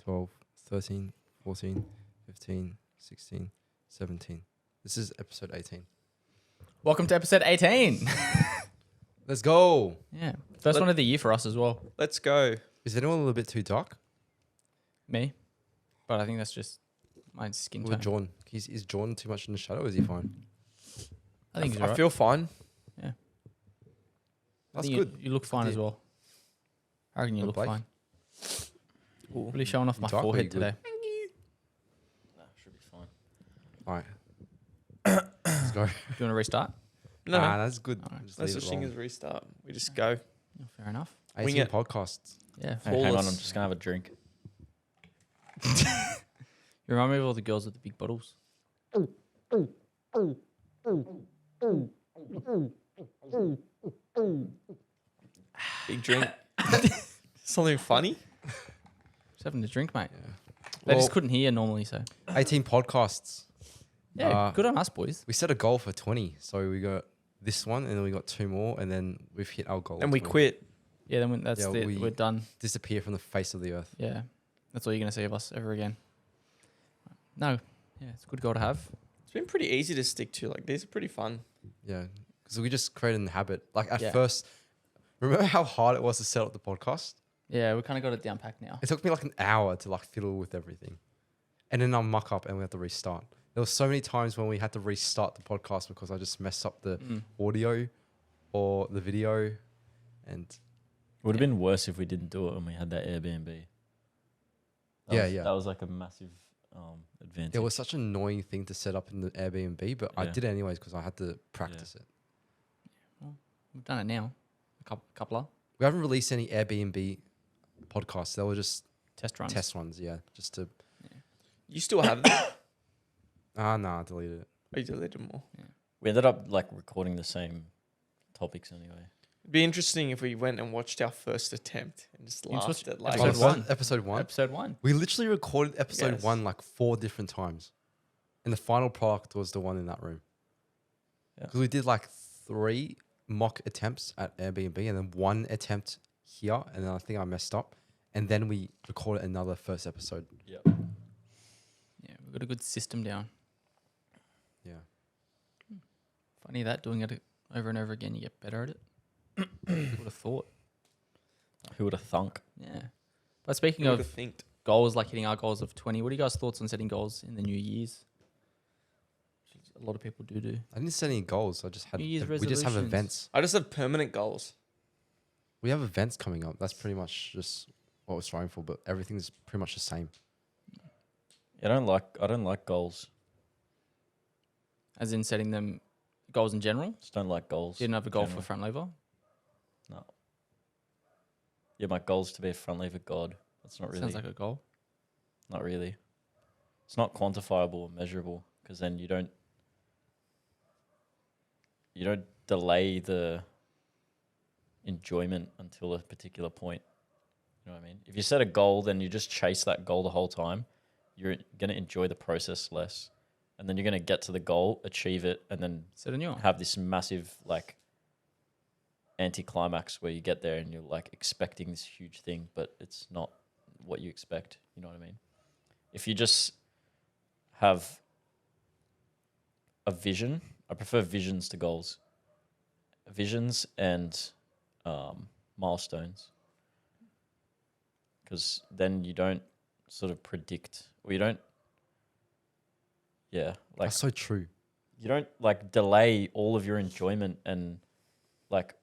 12, 13, 14, 15, 16, 17. This is episode 18. Welcome to episode 18. Let's go. Yeah. First one of the year for us as well. Let's go. Is anyone a little bit too dark? Me. But I think that's just my skin With tone. Jordan? Is Jordan too much in the shadow or is he fine? I think he's I alright. feel fine. Yeah. That's you, good. You look fine as well. I reckon you Good look Blake. fine. Really showing off my dark, but forehead you're good. today. No, should be fine. All right. Let's go. Do you want to restart? No, That's good. Alright. Just no leave such it thing long. as restart. We just go. Oh, fair enough. wing 18 it. podcasts. Yeah. Hey, hang on, Flawless. I'm just gonna have a drink. You remind me of all the girls with the big bottles. Big drink. Something funny? Just having a drink, mate. Yeah. They Well- just couldn't hear normally, so. 18 podcasts. Yeah, good on us, boys. We set a goal for 20. So we got this one and then we got 2 more and then we've hit our goal. And we 20. quit. Yeah, then that's Yeah, it. We're done. Disappear from the face of the earth. Yeah. That's all you're going to see of us ever again. No. Yeah, it's a good goal to have. It's been pretty easy to stick to. Like, these are pretty fun. Yeah. Because we just created a habit. Like at Yeah. first, remember how hard it was to set up the podcast? Yeah, we kind of got it down packed now. It took me like an hour to like fiddle with everything. And then I'll muck up and we have to restart. There were so many times when we had to restart the podcast because I just messed up the audio or the video. And It would have been worse if we didn't do it when we had that Airbnb. Yeah. That was like a massive advantage. it was such an annoying thing to set up in the Airbnb, but I Yeah. did it anyways because I had to practice it. We've done it now. A couple of We haven't released any Airbnb podcasts. They were just test runs. test ones, yeah. Just to... You still have them? I deleted it. Oh, you deleted them all. We ended up like recording the same topics anyway. It'd be interesting if we went and watched our first attempt and just You just laughed at like... Episode one. Episode 1? Episode 1. We literally recorded episode Yes. 1 like 4 different times. And the final product was the one in that room. Yeah. Because we did like 3 mock attempts at Airbnb and then 1 attempt here. And then I think I messed up. And then we recorded another first episode. Yeah. Yeah, we've got a good system down. Yeah. Funny that, doing it over and over again, you get better at it. Who would have thought? Who would have thunk? Yeah. But speaking Who of would have thinked? goals, like hitting our goals of 20, what are you guys' thoughts on setting goals in the new year's? A lot of people do. I didn't set any goals. I just had... New Year's we just have resolutions. events. I just have permanent goals. We have events coming up. That's pretty much just what we're striving for. But everything's pretty much the same. I don't like goals. As in setting them goals in general. Just don't like goals. You didn't have a goal general. for front lever. No. Yeah, my goal is to be a front lever god. That's not really. Sounds like a goal. Not really. It's not quantifiable or measurable because then you don't delay the enjoyment until a particular point. You know what I mean? If you set a goal, then you just chase that goal the whole time. You're going to enjoy the process less. And then you're going to get to the goal, achieve it, and then Set a new one. have this massive like anticlimax where you get there and you're like expecting this huge thing, but it's not what you expect. You know what I mean? If you just have a vision, I prefer visions to goals. Visions and milestones, because then you don't sort of predict, or you don't. Yeah, like That's so true. you don't like delay all of your enjoyment and like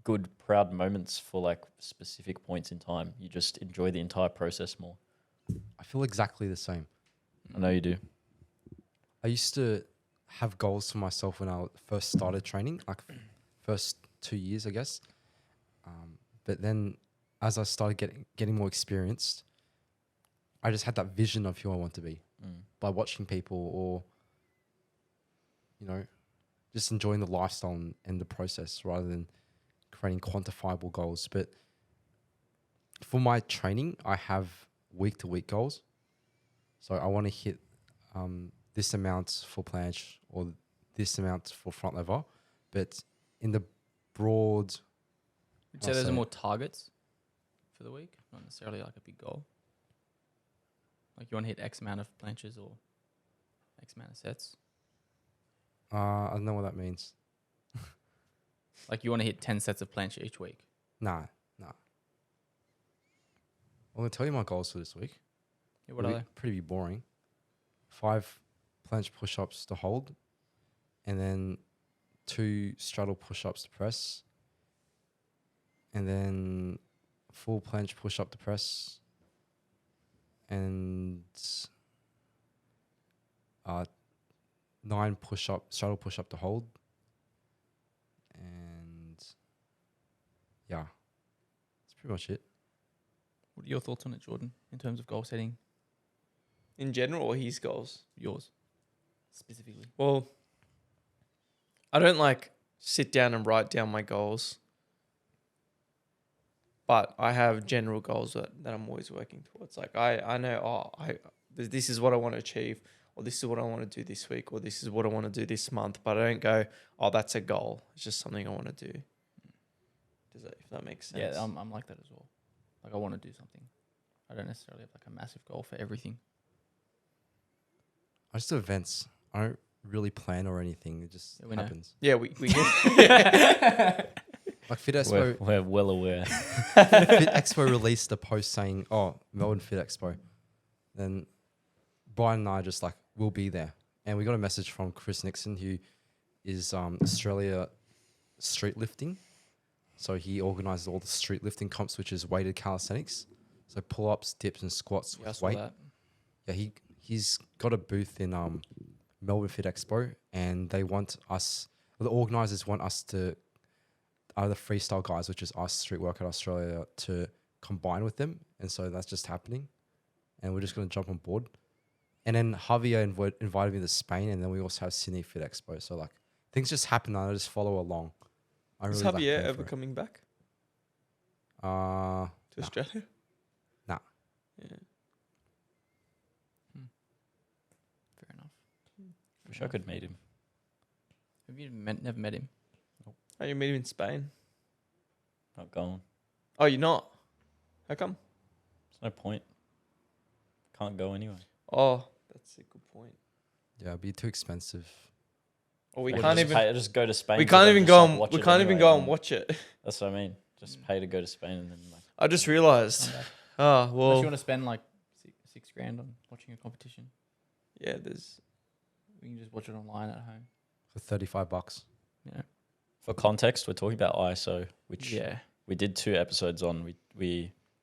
good proud moments for like specific points in time. You just enjoy the entire process more. I feel exactly the same. I know you do. I used to have goals for myself when I first started training, like first 2 years, I guess. But then as I started getting more experienced, I just had that vision of who I want to be by watching people or, you know, just enjoying the lifestyle and the process rather than creating quantifiable goals. But for my training, I have week-to-week goals. So I want to hit this amount for planche or this amount for front lever. But in the broad... Would you say those are more targets for the week, not necessarily like a big goal? Like you want to hit X amount of planches or X amount of sets. I don't know what that means. Like you want to hit 10 sets of planche each week. Nah. I'm gonna tell you my goals for this week. Yeah, what are they? Pretty boring. 5 planche push-ups to hold, and then 2 straddle push-ups to press, and then full planche push-up to press, and 9 straddle push-up to hold, and yeah, that's pretty much it. What are your thoughts on it, Jordan, in terms of goal setting? In general, or his goals? Yours, specifically. Well, I don't like sit down and write down my goals, but I have general goals that I'm always working towards. Like I know, this is what I want to achieve, or this is what I want to do this week, or this is what I want to do this month. But I don't go, oh, that's a goal. It's just something I want to do. If that makes sense? Yeah, I'm like that as well. Like I want to do something. I don't necessarily have like a massive goal for everything. I just do events. I don't really plan or anything. It just we know. happens. Yeah, we Like Fit Expo, We're well aware. Fit Expo released a post saying, "Oh, Melbourne Fit Expo." Then Brian and I just like, we'll be there, and we got a message from Chris Nixon, who is Australia street lifting. So he organises all the street lifting comps, which is weighted calisthenics. So pull-ups, dips, and squats Yeah, I with saw weight. that. Yeah, he's got a booth in Melbourne Fit Expo, and they want us. Well, the organisers want us to, the freestyle guys, which is us, Street Workout Australia, to combine with them, and so that's just happening, and we're just going to jump on board. And then Javier invited me to Spain, and then we also have Sydney Fit Expo. So like things just happen, and I just follow along. I Is really Javier like ever coming back to to Australia? Nah. Yeah. Fair enough. Wish I could meet him. Have you never met him? Oh, you meet him in Spain? Not going. Oh, you're not? How come? There's no point. Can't go anyway. Oh, that's a good point. Yeah, it'd be too expensive. Or we Or can't just even. just go to Spain. We but can't then even just, go like, and watch we it can't even anyway go and and watch it. That's what I mean. Just pay to go to Spain and then like. I just realised. Oh Unless well. you want to spend like six grand on watching a competition, Yeah, there's. we can just watch it online at home. For $35. Yeah. For context, we're talking about ISO, which Yeah. we did 2 episodes on. We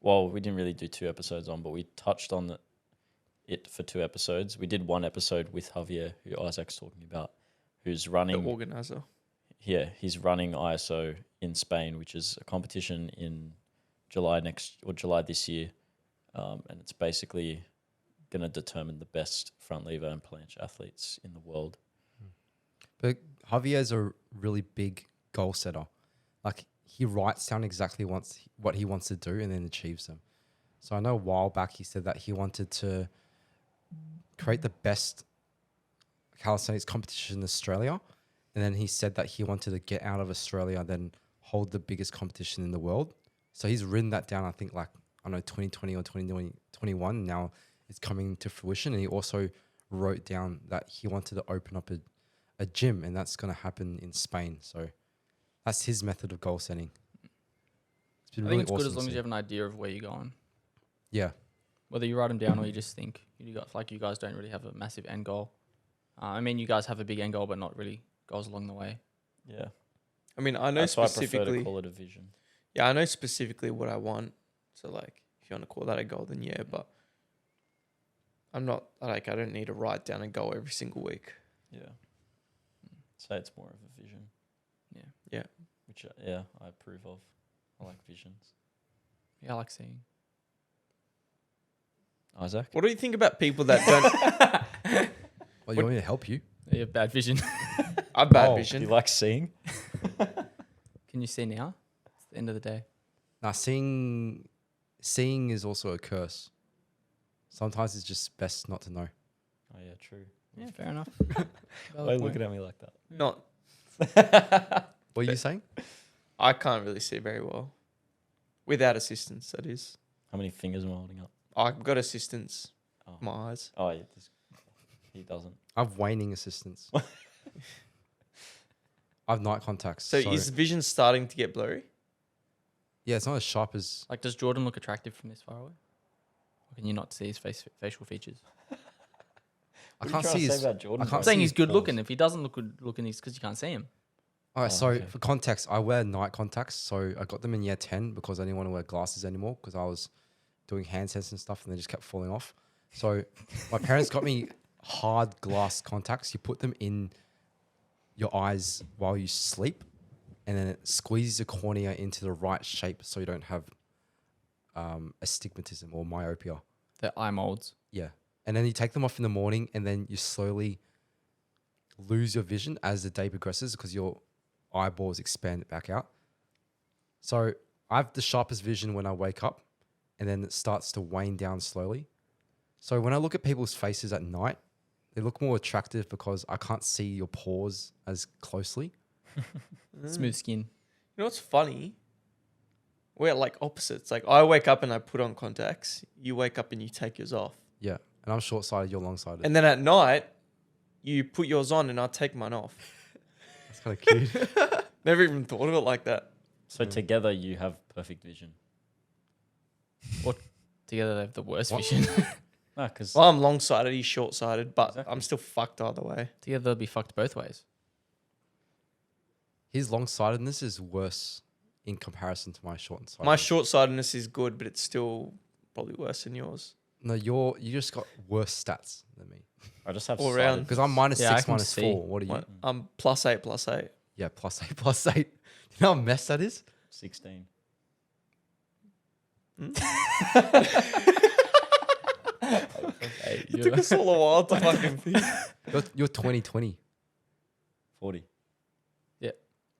didn't really do 2 episodes on, but we touched on it for 2 episodes. We did 1 episode with Javier, who Isaac's talking about, who's The running. organizer. Yeah, he's running ISO in Spain, which is a competition in July this year, and it's basically going to determine the best front lever and planche athletes in the world. But Javier's a really big goal setter. Like he writes down exactly what he wants to do and then achieves them. So I know a while back he said that he wanted to create the best calisthenics competition in Australia. And then he said that he wanted to get out of Australia, then hold the biggest competition in the world. So he's written that down, I think, like, I don't know, 2020 or 2021. Now it's coming to fruition. And he also wrote down that he wanted to open up a gym, and that's going to happen in Spain. So that's his method of goal setting. It's been I really think it's good awesome as to long as see. you have an idea of where you're going. Yeah. Whether you write them down or you just think. You guys don't really have a massive end goal. I mean, you guys have a big end goal, but not really goals along the way. Yeah, I mean, I know that's why I specifically. prefer to call it a vision. Yeah, I know specifically what I want. So like, if you want to call that a goal, then yeah. But I'm not like I don't need to write down a goal every single week. Yeah, say it's more of a vision. Yeah. Yeah. Which I approve of. I like visions. Yeah, I like seeing. Isaac, What do you think about people that don't? Well, you want me to help you? You have bad vision. I have bad Oh, do vision. you like seeing? Can you see now? It's the end of the day. Now, seeing is also a curse. Sometimes it's just best not to know. Oh yeah, true. Yeah, fair enough. Why are you looking at me like that? Not. What are you saying? I can't really see very well. Without assistance, that is. How many fingers am I holding up? I've got assistance. Oh, Oh, my eyes. oh yeah, he doesn't. I have waning assistance. I have night contacts. So is vision starting to get blurry? yeah, it's not as sharp as. Like, does Jordan look attractive from this far away? Or can you not see his facial features? I can't see his. about Jordan. I can't I'm saying see he's his good pores. looking. If he doesn't look good looking, it's because you can't see him. All right, Oh, so okay. for context, I wear night contacts. So I got them in year 10 because I didn't want to wear glasses anymore because I was doing handsets and stuff and they just kept falling off. So my parents got me hard glass contacts. You put them in your eyes while you sleep and then it squeezes your cornea into the right shape so you don't have astigmatism or myopia. The eye molds. Yeah. And then you take them off in the morning and then you slowly lose your vision as the day progresses because your eyeballs expand back out. So I have the sharpest vision when I wake up and then it starts to wane down slowly. So when I look at people's faces at night, they look more attractive because I can't see your pores as closely. Smooth skin. You know what's funny? We're like opposites. Like I wake up and I put on contacts. You wake up and you take yours off. Yeah. And I'm short-sighted, you're long-sighted. And then at night, you put yours on and I take mine off. That's kind of cute. Never even thought of it like that. So together you have perfect vision. Together they have the worst What? vision. No, because Well, I'm long-sighted. He's short-sighted, but Exactly. I'm still fucked either way. Together they'll be fucked both ways. His long-sightedness is worse in comparison to my short-sightedness. My short-sightedness is good, but it's still probably worse than yours. No, you just got worse stats than me. I just have All sighted- round. Because I'm minus Yeah, I 6, can minus see. 4. What are you? I'm +8, +8. Yeah, +8, +8. You know how mess that is? 16. It took us all a while to fucking think. You're 2020. 40.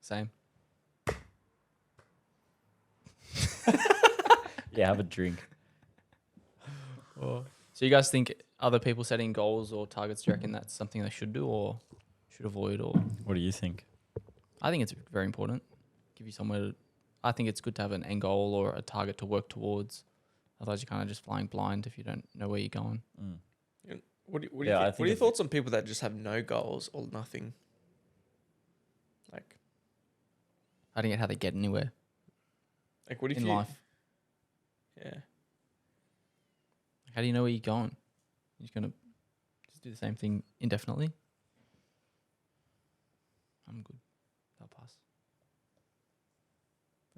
Same. Yeah, have a drink. So you guys think other people setting goals or targets, do you reckon that's something they should do or should avoid? Or What do you think? I think it's very important. Give you somewhere to, I think it's good to have an end goal or a target to work towards. Otherwise you're kind of just flying blind if you don't know where you're going. Mm. What do Yeah, I what think are your if- thoughts on people that just have no goals or nothing? I don't get how they get anywhere Like what if in you? life. Yeah. How do you know where you're going? You're just going to just do the same thing indefinitely? I'm good. I'll pass.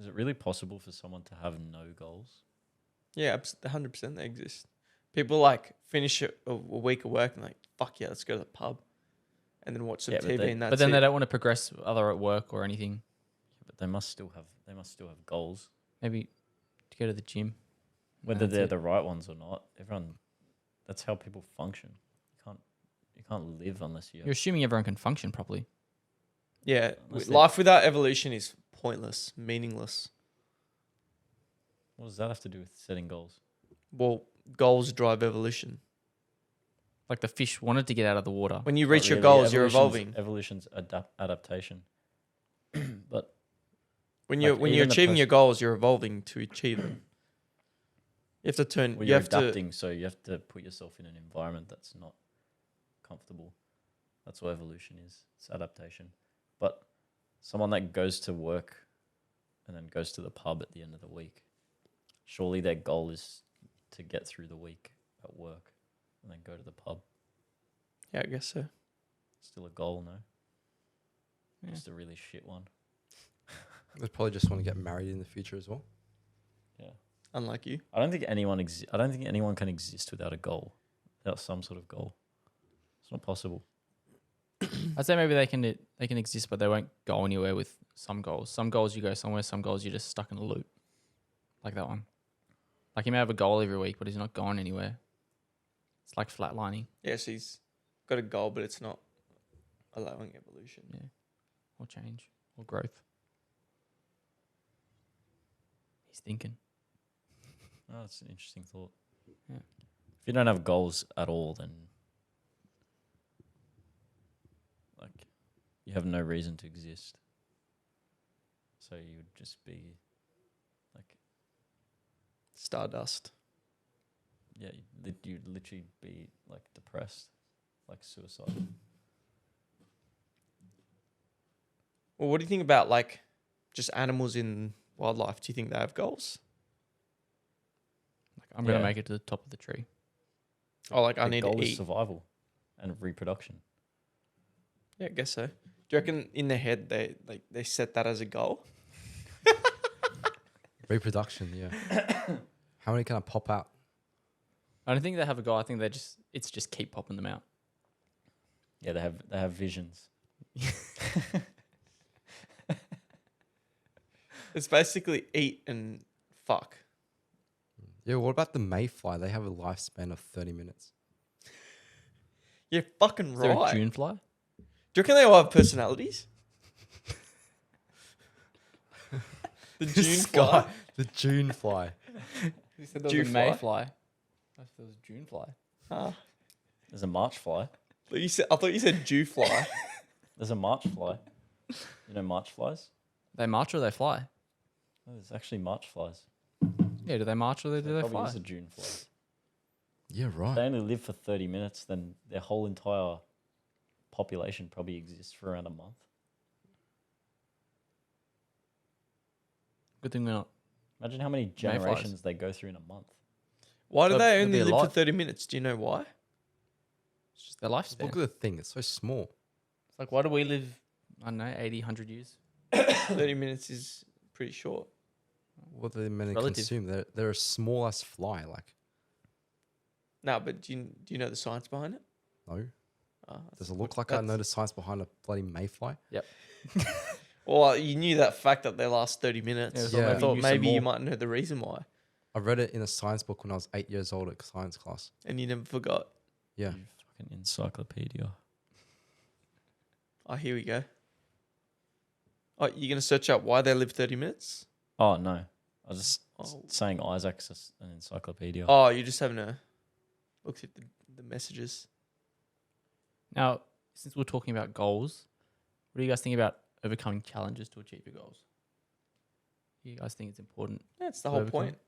Is it really possible for someone to have no goals? Yeah, 100% they exist. People like finish a week of work and like, fuck yeah, let's go to the pub, and then watch some Yeah, but TV they- and that's But then it. they don't want to progress other at work or anything. But they must still have goals. Maybe to go to the gym. Whether That's they're it. the right ones or not. That's how people function. You can't live unless you You're assuming everyone can function properly. Yeah, Unless they- life without evolution is pointless, meaningless. What does that have to do with setting goals? Well, goals drive evolution. Like the fish wanted to get out of the water. When you Not reach your really. goals, you're Evolution's- evolving. Evolution's adaptation. But When like, you're even the achieving your person- goals, you're evolving to achieve them. You have to turn. well, you you're have to. adapting, so you have to put yourself in an environment that's not comfortable. That's what evolution is. It's adaptation. But someone that goes to work and then goes to the pub at the end of the week, surely their goal is to get through the week at work and then go to the pub. Yeah, I guess so. Still a goal, no? Yeah. Just a really shit one. They probably just want to get married in the future as well. Yeah. Unlike you. I don't think anyone can exist without a goal, without some sort of goal. It's not possible. I'd say maybe they can exist, but they won't go anywhere with some goals. Some goals you go somewhere, some goals you're just stuck in a loop. Like that one. Like he may have a goal every week, but he's not going anywhere. It's like flatlining. Yes, he's got a goal, but it's not allowing evolution. Yeah. Or change. Or growth. He's thinking. Oh, that's an interesting thought. Yeah. If you don't have goals at all, then like you have no reason to exist. So you would just be like, Stardust. Yeah, you'd literally be like depressed, like suicide. Well, what do you think about like just animals in wildlife? Do you think they have goals? Like I'm gonna Yeah. make it to the top of the tree. Oh, like I The need goal to is eat. survival and reproduction. Yeah, I guess so. Do you reckon in their head they set that as a goal? Reproduction, yeah. How many can I pop out? I don't think they have a goal. I think it's just keep popping them out. Yeah, they have visions. It's basically eat and fuck. Yeah, what about the mayfly? They have a lifespan of 30 minutes. You're fucking Is there a right. Do June fly? you reckon they all have personalities? The June This fly. guy, the June fly. You said there Dew was a fly? mayfly. I thought there was a June fly. Ah. There's a march fly. But I thought you said Jew fly. There's a march fly. You know march flies? They march or they fly? Oh, there's actually march flies. Yeah, do they march or do they Probably fly? is a June fly. Yeah, If they right. only live for 30 minutes, then their whole entire population probably exists for around a month. Good thing we're not. Imagine how many Mayflies. generations they go through in a month. Why do But they it'd only be a live for lot. 30 minutes? Do you know why? It's just their Just lifespan. look at the thing. It's so small. It's like, why do we live, I don't know, 80, 100 years? 30 minutes is pretty short. What are they meant to Relative. consume? They're a small ass fly. Like, No, but do you know the science behind it? no. Ah, Does it look like I know the science behind a bloody mayfly? Well, you knew that fact that they last 30 minutes. Yeah, so I maybe thought use some maybe you more. might know the reason why. I read it in a science book when I was 8 years old at science class. And you never forgot. Yeah. You fucking encyclopedia. Oh, here we go. Oh, you're going to search up why they live 30 minutes? Oh, no. I was just Oh, saying Isaac's an encyclopedia. oh you're just having a look at the messages. Now, since we're talking about goals, what do you guys think about overcoming challenges to achieve your goals? Do you guys think it's important? That's the To whole overcome. point.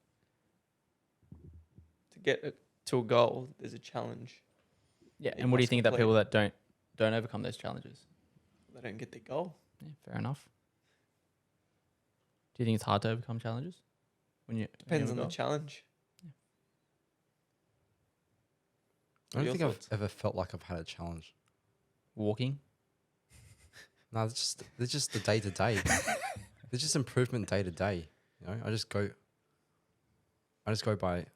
To get it to a goal, there's a challenge. Yeah. It And what do you must think about complete. people that don't overcome those challenges? They don't get their goal. Yeah, fair enough. Do you think it's hard to overcome challenges? Depends on the challenge. I What are don't your think I've thoughts? ever felt like I've had a challenge. Walking. No, it's just the day to day. There's just improvement day to day. You know, I just go by Do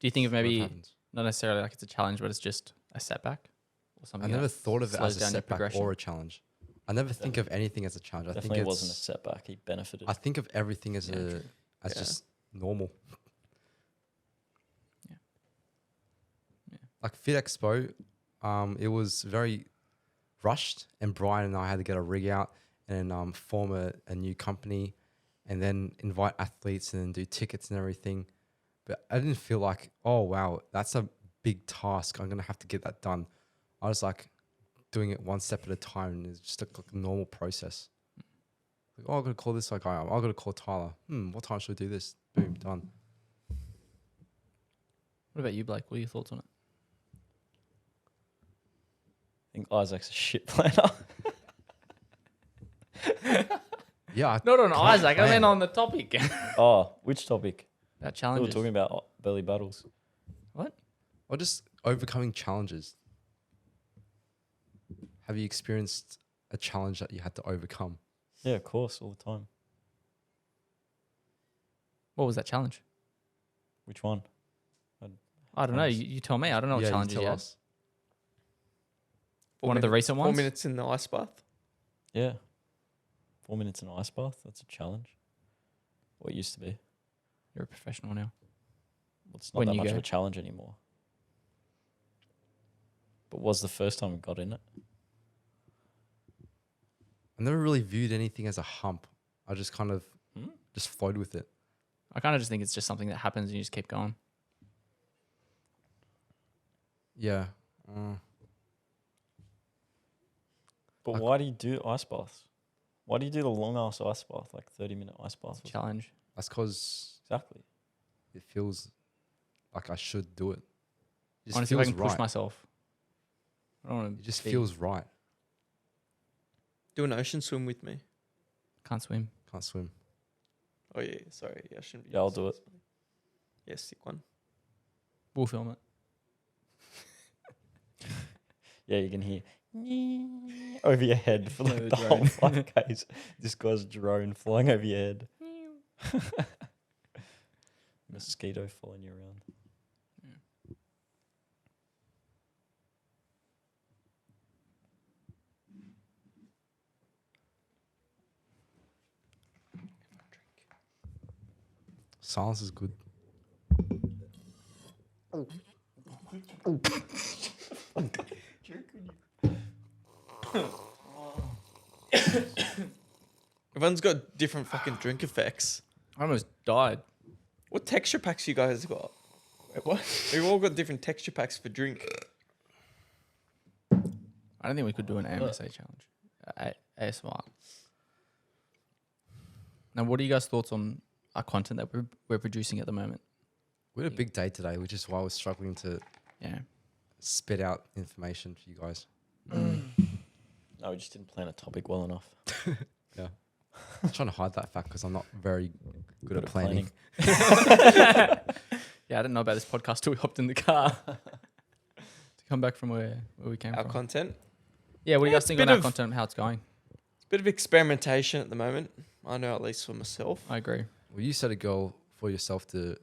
you think of what maybe happens. not necessarily like it's a challenge, but it's just a setback or I something? never that thought of it slows as a down your setback progression? or a challenge. I never think of anything as a challenge. I think Definitely it's, wasn't a setback. He benefited. I think of everything as Yeah, true. Yeah. just normal. Yeah. Yeah. Like Fit Expo, it was very rushed, and Brian and I had to get a rig out and form a new company, and then invite athletes and then do tickets and everything. But I didn't feel like, oh wow, that's a big task. I'm gonna have to get that done. I was like doing it one step at a time, and it's just like a normal process. Like, oh, I gotta call this guy. I gotta call Tyler. What time should we do this? Boom, done. What about you, Blake? What are your thoughts on it? I think Isaac's a shit planner. Yeah, Not on can't Isaac. I plan. mean on the topic. Oh, which topic? About We were challenges. talking about belly battles. What? or just overcoming challenges. Have you experienced a challenge that you had to overcome? Yeah, of course, all the time. What was that challenge? Which one? I don't know. Honest. You tell me. I don't know what Yeah, you challenges tell you had. us. One of the recent 4 ones? minutes in the ice bath. Yeah. 4 minutes in an ice bath. That's a challenge. What used to be. You're a professional now. Well, it's not When that you much of go. a challenge anymore. But was the first time we got in it. I never really viewed anything as a hump. I just kind of just flowed with it. I kind of just think it's just something that happens and you just keep going. Yeah. But Like- why do you do ice baths? Why do you do the long ass ice bath, like 30-minute ice bath? It's a challenge. That's because Exactly. it feels like I should do it. It just Honestly, if I feels can push right. myself. I don't want It to. just feels right. Do an ocean swim with me. Can't swim. Can't swim. Oh yeah, sorry. Yeah, I shouldn't be. Yeah, I'll do it. Yeah, stick one. We'll film it. Yeah, you can hear over your head for Yeah, like the the whole drone. 5Ks. This guy's drone flying over your head. Mosquito following you around. Silence is good. Everyone's got different fucking drink effects. I almost died. What texture packs you guys got? Wait, what? We've all got different texture packs for drink. I don't think we could do an AMSA challenge. ASMR. Now, what are you guys' thoughts on our content that we're producing at the moment? We had a big day today, which is why we're struggling to Yeah. spit out information for you guys. No, we just didn't plan a topic well enough. Yeah. I'm trying to hide that fact because I'm not very good at planning. Yeah, I didn't know about this podcast till we hopped in the car to come back from where we came Our from. content. Yeah, what do you Yeah, guys it's think a on bit our of- content and how it's going? It's a bit of experimentation at the moment. I know, at least for myself. I agree. Well, you set a goal for yourself to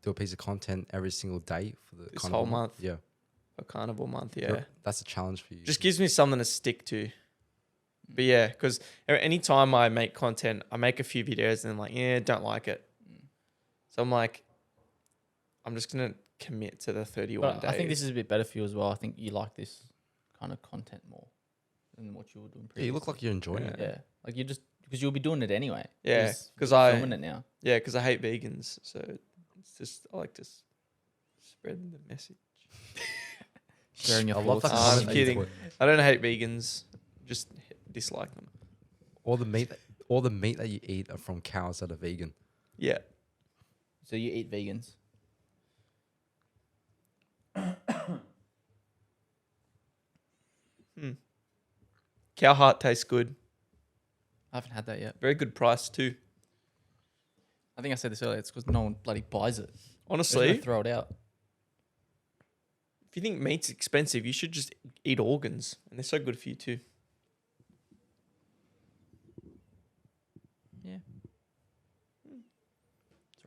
do a piece of content every single day for the This carnival whole month. Yeah. A carnival month, yeah. You're- That's a challenge for you. Just gives me something to stick to. But yeah, because anytime I make content, I make a few videos and I'm like, yeah, don't like it. So I'm like, I'm just going to commit to the 31 But days. I think this is a bit better for you as well. I think you like this kind of content more than what you were doing Yeah, previously. you look like you're enjoying it. Yeah, like you just because you'll be doing it anyway. Yeah, Just 'cause filming it now. Yeah, because I hate vegans. So it's just, I like to spread the message. Sharing your I love thoughts. that I'm comment that you kidding. put. I don't hate vegans, just dislike them. All the meat that you eat are from cows that are vegan. Yeah. So you eat vegans. Cow heart tastes good. I haven't had that yet. Very good price too. I think I said this earlier. It's because no one bloody buys it. They're just gonna Honestly, throw it out. if you think meat's expensive, you should just eat organs, and they're so good for you too. Yeah. It's all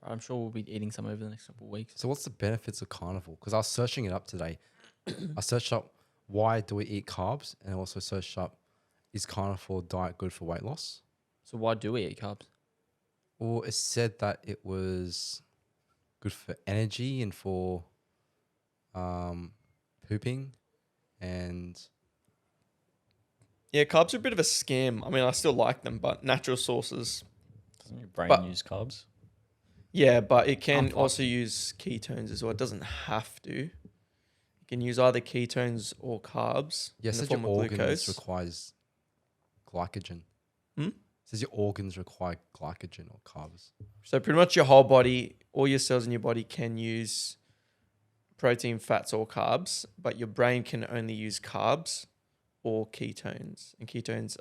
right. I'm sure we'll be eating some over the next couple of weeks. So what's the benefits of carnivore? Because I was searching it up today. I searched up why do we eat carbs, and I also searched up is carnivore diet good for weight loss? So why do we eat carbs? Well, it said that it was good for energy and for pooping, and Yeah, carbs are a bit of a scam. I mean, I still like them, but natural sources. Doesn't your brain But- use carbs? Yeah, but it can I'm fine. also use ketones as well. It doesn't have to. You can use either ketones or carbs yeah, it in the says your form of organs glucose. requires glycogen. Hmm? It says your organs require glycogen or carbs. So pretty much your whole body, all your cells in your body can use protein, fats, or carbs, but your brain can only use carbs or ketones. And ketones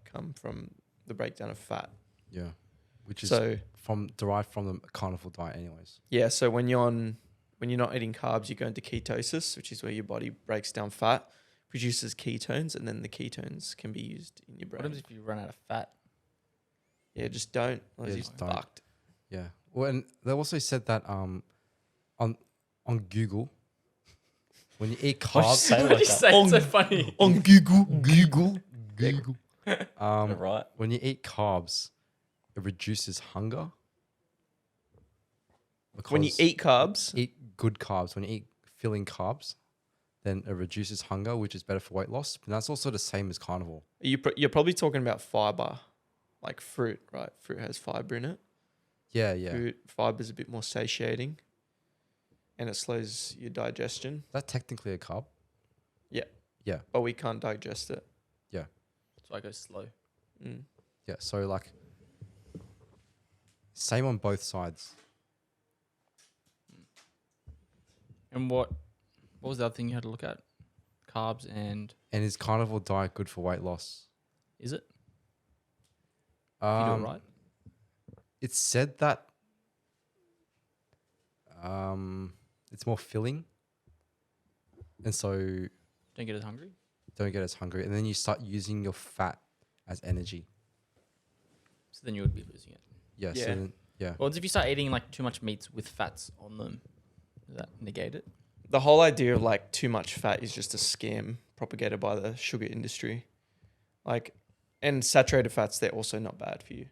come from the breakdown of fat. Yeah, which is So derived from the carnivore diet, anyways. yeah, so when you're not eating carbs, you go into ketosis, which is where your body breaks down fat, produces ketones, and then the ketones can be used in your What brain. happens if you run out of fat? Yeah, just don't. Otherwise Yeah, you're just don't. fucked. Yeah. Well, and they also said that on Google, when you eat Why'd you carbs, say it What like did you that? say? It's so funny. On Google. Google, Right. when you eat carbs, it reduces hunger. When you Because eat carbs, eat good carbs, when you eat filling carbs, then it reduces hunger, which is better for weight loss. But that's also the same as carnivore. you're probably talking about fiber, like fruit, right? Fruit has fiber in it. Yeah, yeah. Fruit fiber is a bit more satiating, and it slows your digestion. That's technically a carb. But we can't digest it. So I go slow. Mm. Yeah. So like, same on both sides. And what was the other thing you had to look at? Carbs and And is carnivore diet good for weight loss? is it? If you do it right. It's said that it's more filling, and so Don't get as hungry. don't get as hungry, and then you start using your fat as energy. So then you would be losing it. Yeah. Yeah. So then, yeah. Well, if you start eating like too much meats with fats on them, does that negate it? The whole idea of like too much fat is just a scam propagated by the sugar industry. Like, and saturated fats, they're also not bad for you.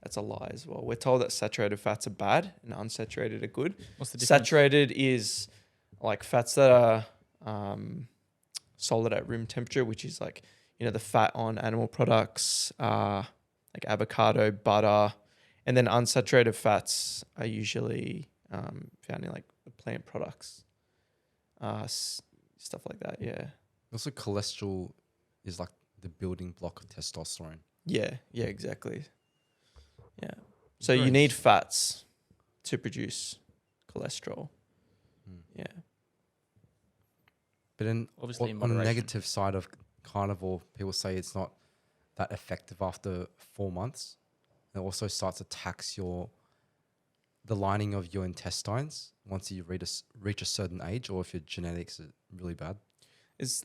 That's a lie as well. We're told that saturated fats are bad and unsaturated are good. What's the difference? Saturated is like fats that are solid at room temperature, which is like, the fat on animal products, like avocado, butter. And then unsaturated fats are usually found in like the plant products, stuff like that. Yeah. Also, cholesterol is like the building block of testosterone. Yeah. Yeah, exactly. Yeah. So you Great. need fats to produce cholesterol. Yeah. But then, Obviously, in on the moderation. negative side of carnivore, people say it's not that effective after 4 months. It also starts to tax the lining of your intestines once you reach a certain age, or if your genetics are really bad. It's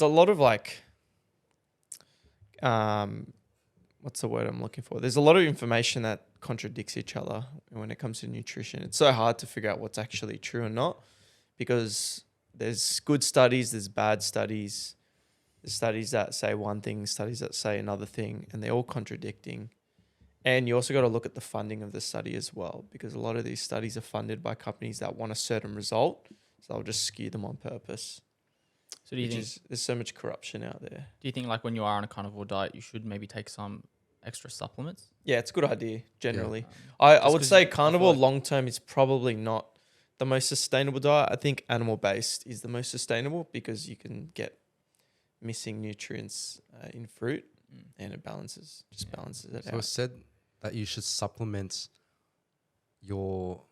a lot of like, what's the word I'm looking for? There's a lot of information that contradicts each other when it comes to nutrition. It's so hard to figure out what's actually true or not, because there's good studies, there's bad studies, there's studies that say one thing, studies that say another thing, and they're all contradicting. And you also got to look at the funding of the study as well, because a lot of these studies are funded by companies that want a certain result, so they'll just skew them on purpose. So do you think? There's so much corruption out there. Do you think like when you are on a carnivore diet, you should maybe take some extra supplements? Yeah, it's a good idea generally. Um, I just would 'cause say I feel carnivore like- long term is probably not the most sustainable diet. I think animal based is the most sustainable, because you can get missing nutrients in fruit, and it balances it So out. it's said that you should supplement your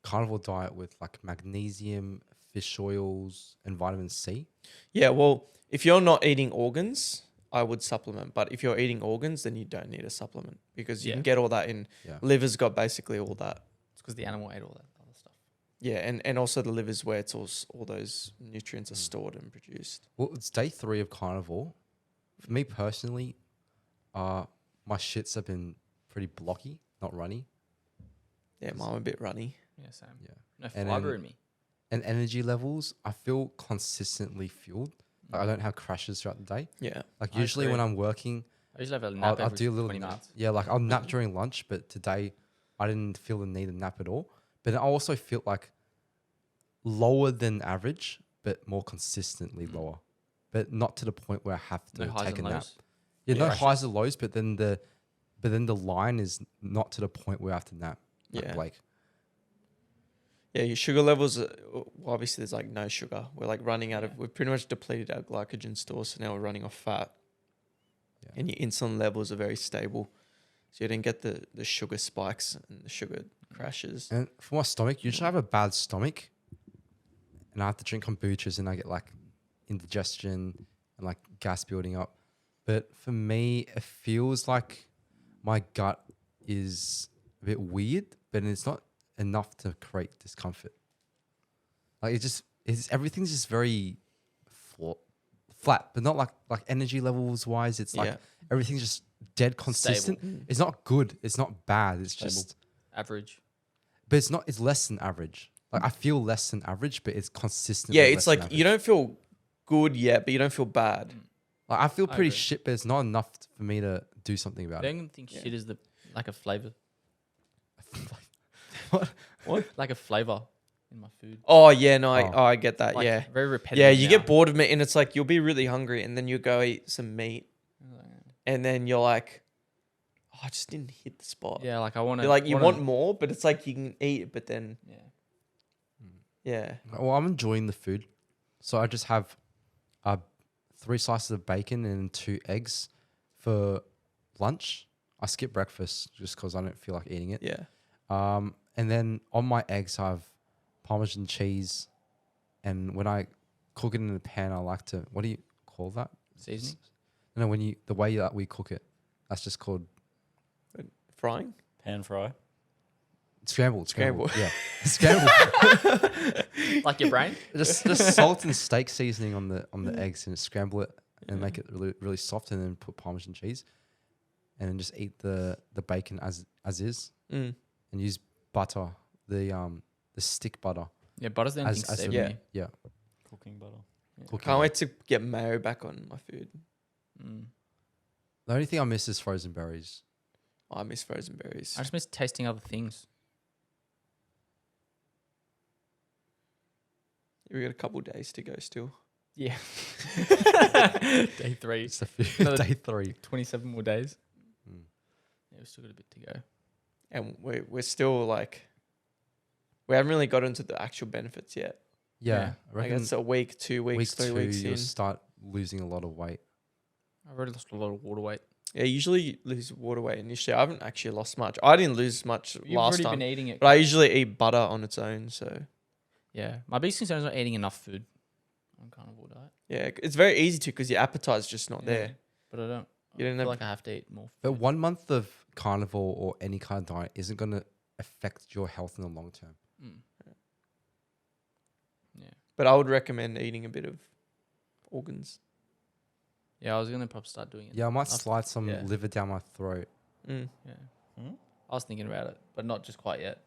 carnivore diet with like magnesium, fish oils, and vitamin C. Yeah, well, if you're not eating organs, I would supplement. But if you're eating organs, then you don't need a supplement, because you Yeah. can get all that in. Yeah. Liver's got basically all that. It's because the animal ate all that other stuff. Yeah, and also the liver's where it's all those nutrients are stored and produced. Well, it's day 3 of carnivore. For me personally, my shits have been pretty blocky, not runny. Yeah, mine a bit runny. Yeah, same. Yeah. No And fiber then- in me. And energy levels, I feel consistently fueled. Like I don't have crashes throughout the day. Yeah. Like I usually when agree. I'm working, I usually have a nap I'll every do a little 20 nap. minutes. Yeah, like I'll nap during lunch, but today I didn't feel the need to nap at all. But I also feel like lower than average, but more consistently lower. But not to the point where I have to No highs take a and nap. lows. Yeah, no Crashes. highs or lows, but then the line is not to the point where I have to nap. Like Yeah. Blake. Yeah, your sugar levels, well, obviously there's like no sugar. We're like running out of, we've pretty much depleted our glycogen stores, so now we're running off fat. Yeah. And your insulin levels are very stable. So you don't get the sugar spikes and the sugar crashes. And for my stomach, usually I have a bad stomach, and I have to drink kombuchas, and I get like indigestion and like gas building up. But for me, it feels like my gut is a bit weird, but it's not enough to create discomfort. Like everything's just very flat, but not like energy levels wise. It's like Yeah. everything's just dead consistent. Mm. It's not good. It's not bad. It's Stable. just. Average. But it's not. It's less than average. Like I feel less than average, but it's consistent. Yeah, it's like you don't feel good yet, but you don't feel bad. Like I feel I pretty agree. shit, but it's not enough for me to do something about I it. don't think Yeah. shit is the lack of flavor. What? Lack of flavor in my food. Oh, yeah, no, Oh. I get that. Like, yeah. Very repetitive. Yeah, you now. get bored of it, and it's like you'll be really hungry, and then you go eat some meat, and then you're like, oh, I just didn't hit the spot. Yeah, like I want to. You're like, you want more, but it's like you can eat it, but then, Yeah. yeah. Well, I'm enjoying the food, so I just have 3 slices of bacon and 2 eggs for lunch. I skip breakfast just because I don't feel like eating it. Yeah. And then on my eggs, I have Parmesan cheese, And when I cook it in the pan, I like to, what do you call that? Seasoning. No, the way that we cook it, that's just called Frying? Pan fry. scrambled. Scrambled. Yeah, scrambled. Like your brain. just salt and steak seasoning on the eggs, and scramble it and make it really really soft, and then put Parmesan cheese, and then just eat the bacon as is, Mm. and use butter, the stick butter. Yeah, butter's the only As- thing as a- saving Yeah, me. Cooking butter. cooking Can't it. wait to get mayo back on my food. Mm. The only thing I miss is frozen berries. Oh, I miss frozen berries. I just miss tasting other things. We got a couple days to go still. Yeah. Day 3. It's the Another- day 3. 27 more days. Mm. Yeah, we've still got a bit to go. And we're still like, we haven't really got into the actual benefits yet. Yeah, Yeah. I Like reckon it's a week, 2 weeks, week 3 2 weeks you'll in. start losing a lot of weight. I've already lost a lot of water weight. Yeah, usually you lose water weight initially. I haven't actually lost much. I didn't lose much You've last already time, been eating it. but I usually eat butter on its own. So Yeah. My biggest concern is not eating enough food on carnivore diet. yeah, it's very easy to because your appetite's just not Yeah. there. But I don't. You I don't feel have- like I have to eat more But food. 1 month of carnivore or any kind of diet isn't going to affect your health in the long term. Mm. Yeah. But I would recommend eating a bit of organs. Yeah, I was gonna probably start doing it. Yeah, I might after- slide some yeah. liver down my throat. Mm. Yeah. Hmm? I was thinking about it, but not just quite yet.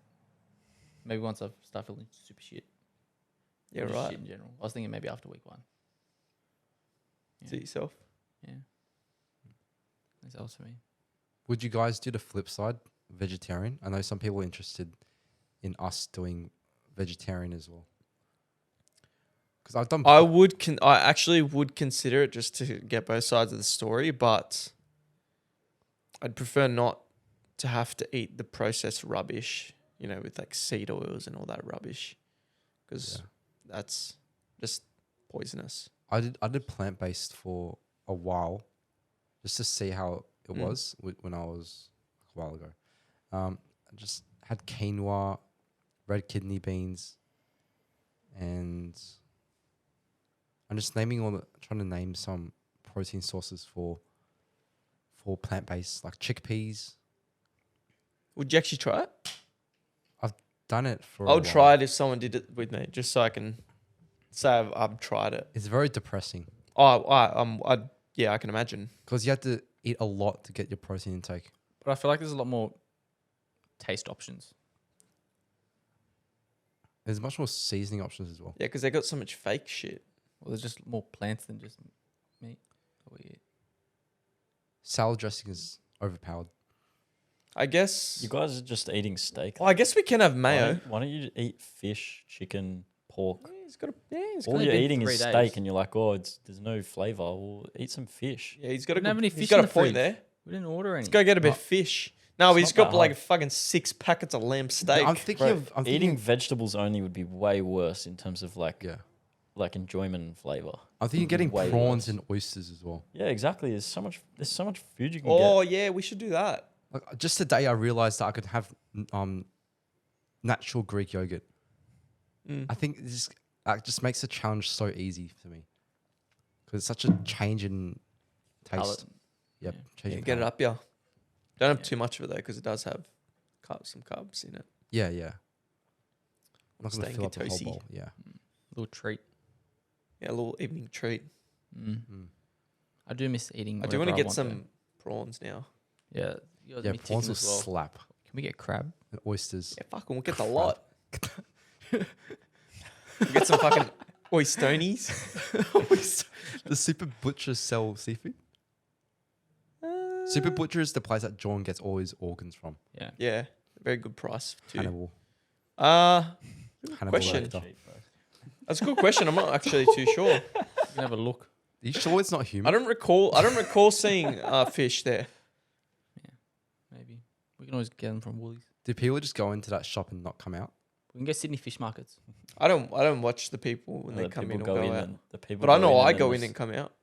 Maybe once I start feeling super shit. Yeah, Or just right. Shit in general. I was thinking maybe after week 1. Yeah. To yourself. Yeah. That's also me. Would you guys do the flip side, vegetarian? I know some people are interested in us doing vegetarian as well. Because I've done. I actually would consider it just to get both sides of the story, but I'd prefer not to have to eat the processed rubbish, with like seed oils and all that rubbish, because Yeah. that's just poisonous. I did plant based for a while, just to see how it Mm. was when I was a while ago. I just had quinoa, red kidney beans, and I'm just trying to name some protein sources for plant based, like chickpeas. Would you actually try it? Done it for. I would try it if someone did it with me, just so I can say I've tried it. It's very depressing Yeah, I can imagine. because you have to eat a lot to get your protein intake. But I feel like there's a lot more taste options. There's much more seasoning options as well. Yeah, because they got so much fake shit. Well, there's just more plants than just meat that we eat. Salad dressing is overpowered. I guess. You guys are just eating steak. Well, I guess we can have Why mayo. don't you eat fish, chicken, pork? He's got a. All only you're been eating 3 is days. steak, and you're like, oh, there's no flavor. Well, eat some fish. Yeah, he's got a. Didn't have any He's fish got in a the point fridge. there. We didn't order any. Let's go get a bit No. of fish. No, It's we just not got that like hard. fucking 6 packets of lamb steak. I'm thinking Bro, of. I'm eating thinking. vegetables only would be way worse in terms of like Yeah, enjoyment and flavor. I'm thinking getting Way prawns worse. and oysters as well. Yeah, exactly. There's so much food you can Oh get. yeah, we should do that. Like just today, I realized that I could have natural Greek yogurt. Mm. I think this just makes the challenge so easy for me because it's such a change in taste. Palate. Yep, Yeah. change Yeah, in get it palate. up, yeah. Don't have Yeah. too much of it though, because it does have some carbs in it. Yeah, yeah. I'm not gonna Staying fill up the whole ketosy. bowl. Yeah. Little treat. Yeah, a little evening treat. Mm. Mm. I do miss eating. I do want to whatever get want, some prawns now. though. Yeah. You guys Yeah, need prawns chicken will as well. slap. Can we get crab? And oysters. Yeah, fuck, we'll get the Crap. lot. We'll get some fucking oystonies. The Super Butchers sell seafood. Super Butcher is the place that John gets all his organs from. Yeah. Yeah, very good price too. Hannibal. Question. Lecter. That's a good question. I'm not actually too sure. You can have a look. Are you sure it's not I human? don't recall seeing fish there. Maybe. We can always get them from Woolies. Do people just go into that shop and not come out? We can get Sydney fish markets. I don't watch the people when they The come people in or go out. and the people But I go know I and go then in and come out.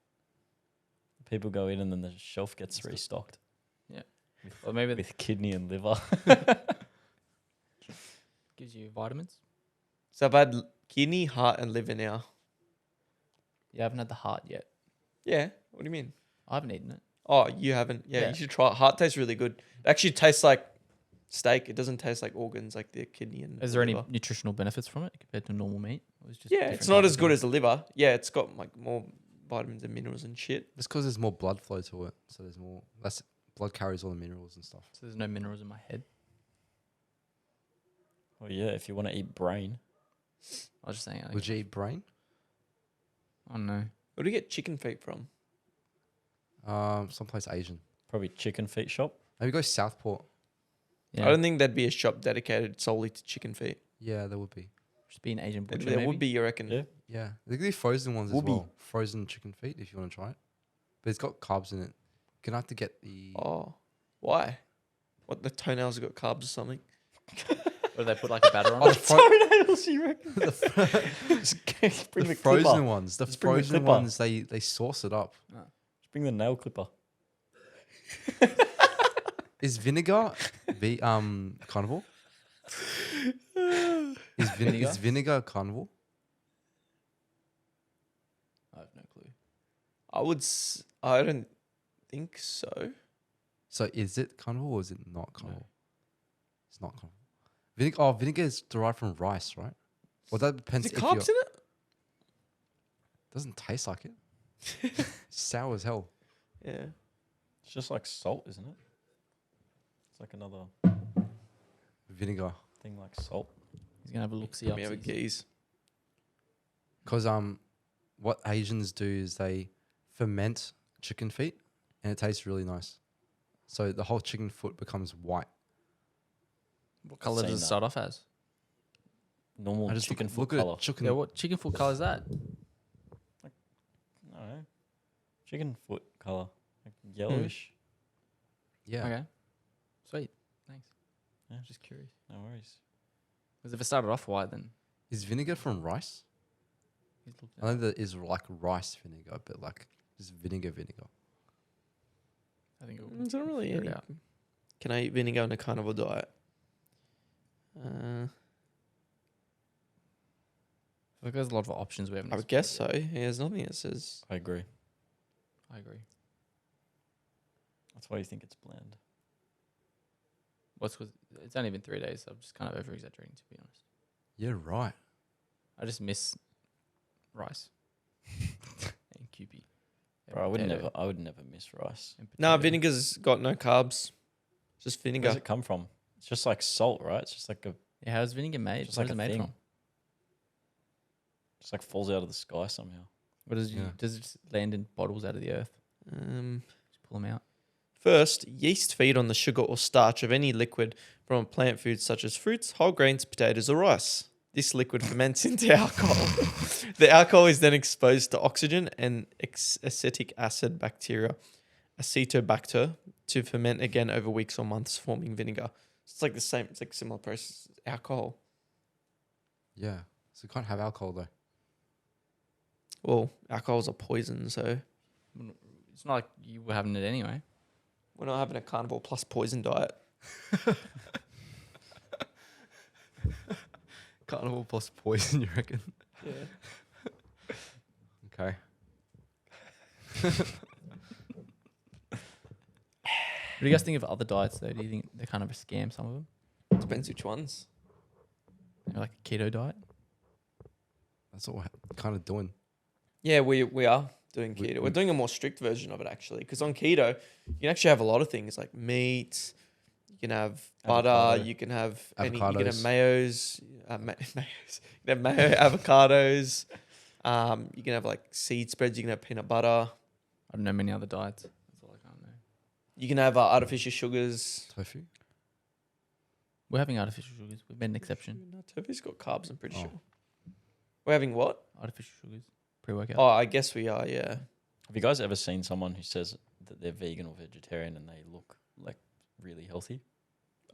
people go in and then the shelf gets restocked Or maybe it with kidney and liver. gives you vitamins. So I've had kidney, heart, and liver now. Yeah, I haven't had the heart yet. Yeah. What do you mean? I haven't eaten it. Oh, you haven't? Yeah, Yeah. you should try it. Heart tastes really good. It actually tastes like steak. It doesn't taste like organs like the kidney and Is the there any liver. nutritional benefits from it compared to normal meat? Or it's just Yeah, different it's not type as of good meat? as the liver. Yeah, it's got like more vitamins and minerals and shit. Just because there's more blood flow to it, so there's more less blood carries all the minerals and stuff. So there's no minerals in my head. Well, yeah, if you want to eat brain, I was just saying. Would you eat brain? I don't know. Where do you get chicken feet from? Someplace Asian. probably chicken feet shop. Maybe go Southport. Yeah. I don't think there'd be a shop dedicated solely to chicken feet. Yeah, there would be. Just be an Asian butcher. There maybe? would be, you reckon? Yeah. Yeah, they could do frozen ones as Would be. well. Frozen chicken feet if you want to try it. But it's got carbs in it. You're gonna have to get the. Oh, why? What, the toenails have got carbs or something? Or they put like a batter on Oh, it. the, Toenails, you reckon? Just bring the the frozen clipper. ones. The Just bring the frozen clipper. ones. They sauce it up. Just bring the nail clipper. Is vinegar carnivore? Vinegar? Is vinegar carnivore? I have no clue. I don't think so. So is it carnivore or is it not carnivore? It's not carnivore. Vinegar is derived from rice, right? Well, that depends. Is it if carbs in it? Doesn't taste like it. Sour as hell. Yeah. It's just like salt, isn't it? It's like another Vinegar. thing like salt. He's gonna have a look. See Let me have a gaze. Because what Asians do is they ferment chicken feet, and it tastes really nice. So the whole chicken foot becomes white. What color Seen does it that. start off as? Normal I just chicken look foot at color. chicken. Yeah, what chicken foot color is that? I don't know. Chicken foot color. Like yellowish. Yeah. Okay. Sweet. Thanks. Yeah. Just curious. No worries. Because if it started off white, then Is vinegar from rice? he's looking I know there is like rice vinegar, but like just vinegar. I think it Is there really figure it any? out. Can I eat vinegar in a carnivore diet? I think there's a lot of options we haven't. I would guess so. Yeah, there's nothing that says. I agree. I agree. That's why you think it's bland. What's with? It's only been 3 days. So I'm just kind of over exaggerating, to be honest. Yeah, right. I just miss rice and QP. Bro, I would never miss rice. No, vinegar's got no carbs. Just Where vinegar. does it come from? It's just like salt, right? It's just like a Yeah, how's vinegar made? Just What like is it a made thing. from? just like falls out of the sky somehow. What does Yeah. does it just land in bottles out of the earth? Just pull them out. First, yeast feed on the sugar or starch of any liquid from a plant food such as fruits, whole grains, potatoes, or rice. This liquid ferments into alcohol. The alcohol is then exposed to oxygen and acetic acid bacteria, acetobacter, to ferment again over weeks or months, forming vinegar. It's like the same. It's like a similar process as alcohol. Yeah. So you can't have alcohol though. Well, alcohol's a poison, so It's not like you were having it anyway. we're not having a carnivore plus poison diet. Carnivore plus poison, you reckon? Yeah. Okay. What do you guys think of other diets though? Do you think they're kind of a scam? Some of them, Depends which ones. maybe like a keto diet. That's what we're kind of doing. Yeah, we are doing We- keto. we- We're doing a more strict version of it actually, because on keto you can actually have a lot of things like meat. You can have butter. Avocado. You can have you can have Avocados. mayos. Mayos. You can have mayo avocados. You can have like seed spreads. You can have peanut butter. I don't know many other diets. That's all I can't know. You can have artificial sugars. Tofu. We're having artificial sugars. We've made an exception. No, tofu's got carbs. I'm pretty Oh. sure. We're having what? Artificial sugars, pre-workout. Oh, I guess we are. Yeah. Have you guys ever seen someone who says that they're vegan or vegetarian and they look like really healthy?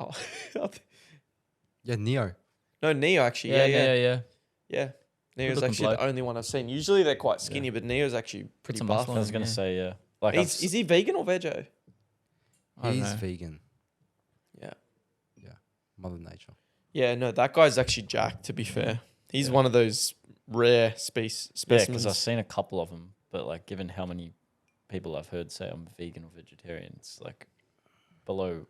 Oh, Yeah, Neo. no, Neo actually. Yeah. Neo's Good-looking actually bloke. the only one I've seen. Usually they're quite skinny, but Neo's actually pretty some buff. muscle I was Oh, gonna yeah. say yeah. Like I've Is he vegan or veggie? I don't He's know. vegan. Yeah. Mother Nature. Yeah, no, that guy's actually jacked, to be fair. He's Yeah. one of those rare Yeah, specimens. because I've seen a couple of them, but like given how many people I've heard say I'm vegan or vegetarian, it's like below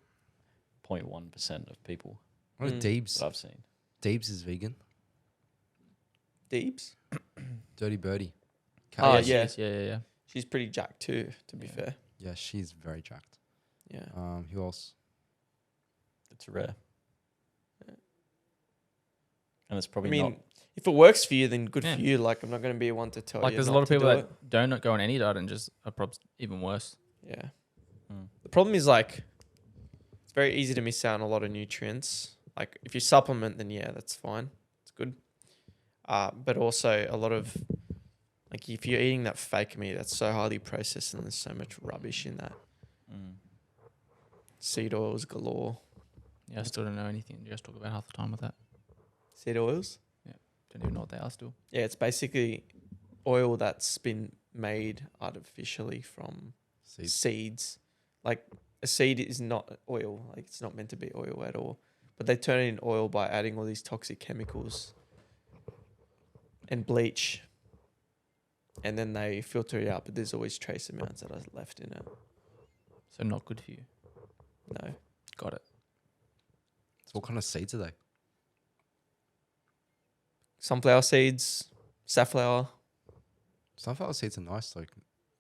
0.1% of people What Mm. Deebs? that I've seen. Deebs is vegan. Deebs. Dirty Birdie. Oh, yeah, yeah. she is. Yeah. She's pretty jacked too, to be Yeah. fair. Yeah, she's very jacked. Yeah. Who else? It's rare. Yeah. And it's I probably mean, not. if it works for you, then good Yeah. for you. Like, I'm not going to be one to tell Like you. there's a not lot of to people do that it. don't go on any diet and just are probably even worse. Yeah. Mm. The problem is like, it's very easy to miss out on a lot of nutrients. Like, if you supplement, then yeah, that's fine. It's good. But also a lot of, like, if you're eating that fake meat, that's so highly processed and there's so much rubbish in that. Mm. Seed oils galore. Yeah, I still don't know anything. You guys talk about half the time with that. Seed oils? Don't even know what they are still. Yeah, it's basically oil that's been made artificially from Seeds. seeds. Like, a seed is not oil. Like, it's not meant to be oil at all. But they turn it in oil by adding all these toxic chemicals and bleach. And then they filter it out, but there's always trace amounts that are left in it. So not good for you. No. Got it. So what kind of seeds are they? Sunflower seeds, safflower. Sunflower seeds are nice. Like,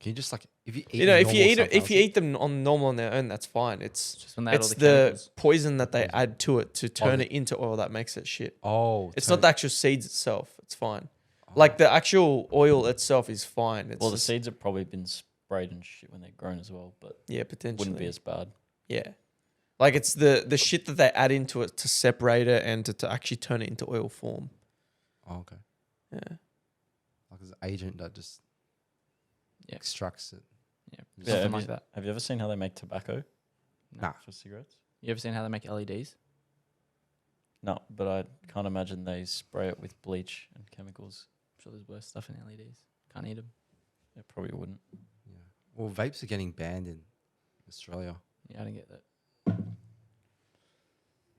can you just like if you eat You know, if you normal eat them on normal on their own, that's fine. It's just when they add all It's the the chemicals. poison that they Poison. add to it to turn the- it into oil that makes it shit. Oh, It's turn- not the actual seeds itself. It's fine. oh. Like the actual oil itself is fine. It's Well, the just- seeds have probably been sprayed and shit when they're grown as well, but yeah, potentially wouldn't be as bad. yeah. Like it's the shit that they add into it to separate it and to actually turn it into oil form. Oh, okay. Yeah. Like there's an agent that just Yeah. extracts it. Yeah, Yeah, something have like you- that. Have you ever seen how they make tobacco Nah. for cigarettes? You ever seen how they make LEDs? No, but I can't imagine they spray it with bleach and chemicals. I'm sure there's worse stuff in LEDs. Can't eat them. It probably wouldn't. Yeah. Well, vapes are getting banned in Australia. Yeah, I don't get that.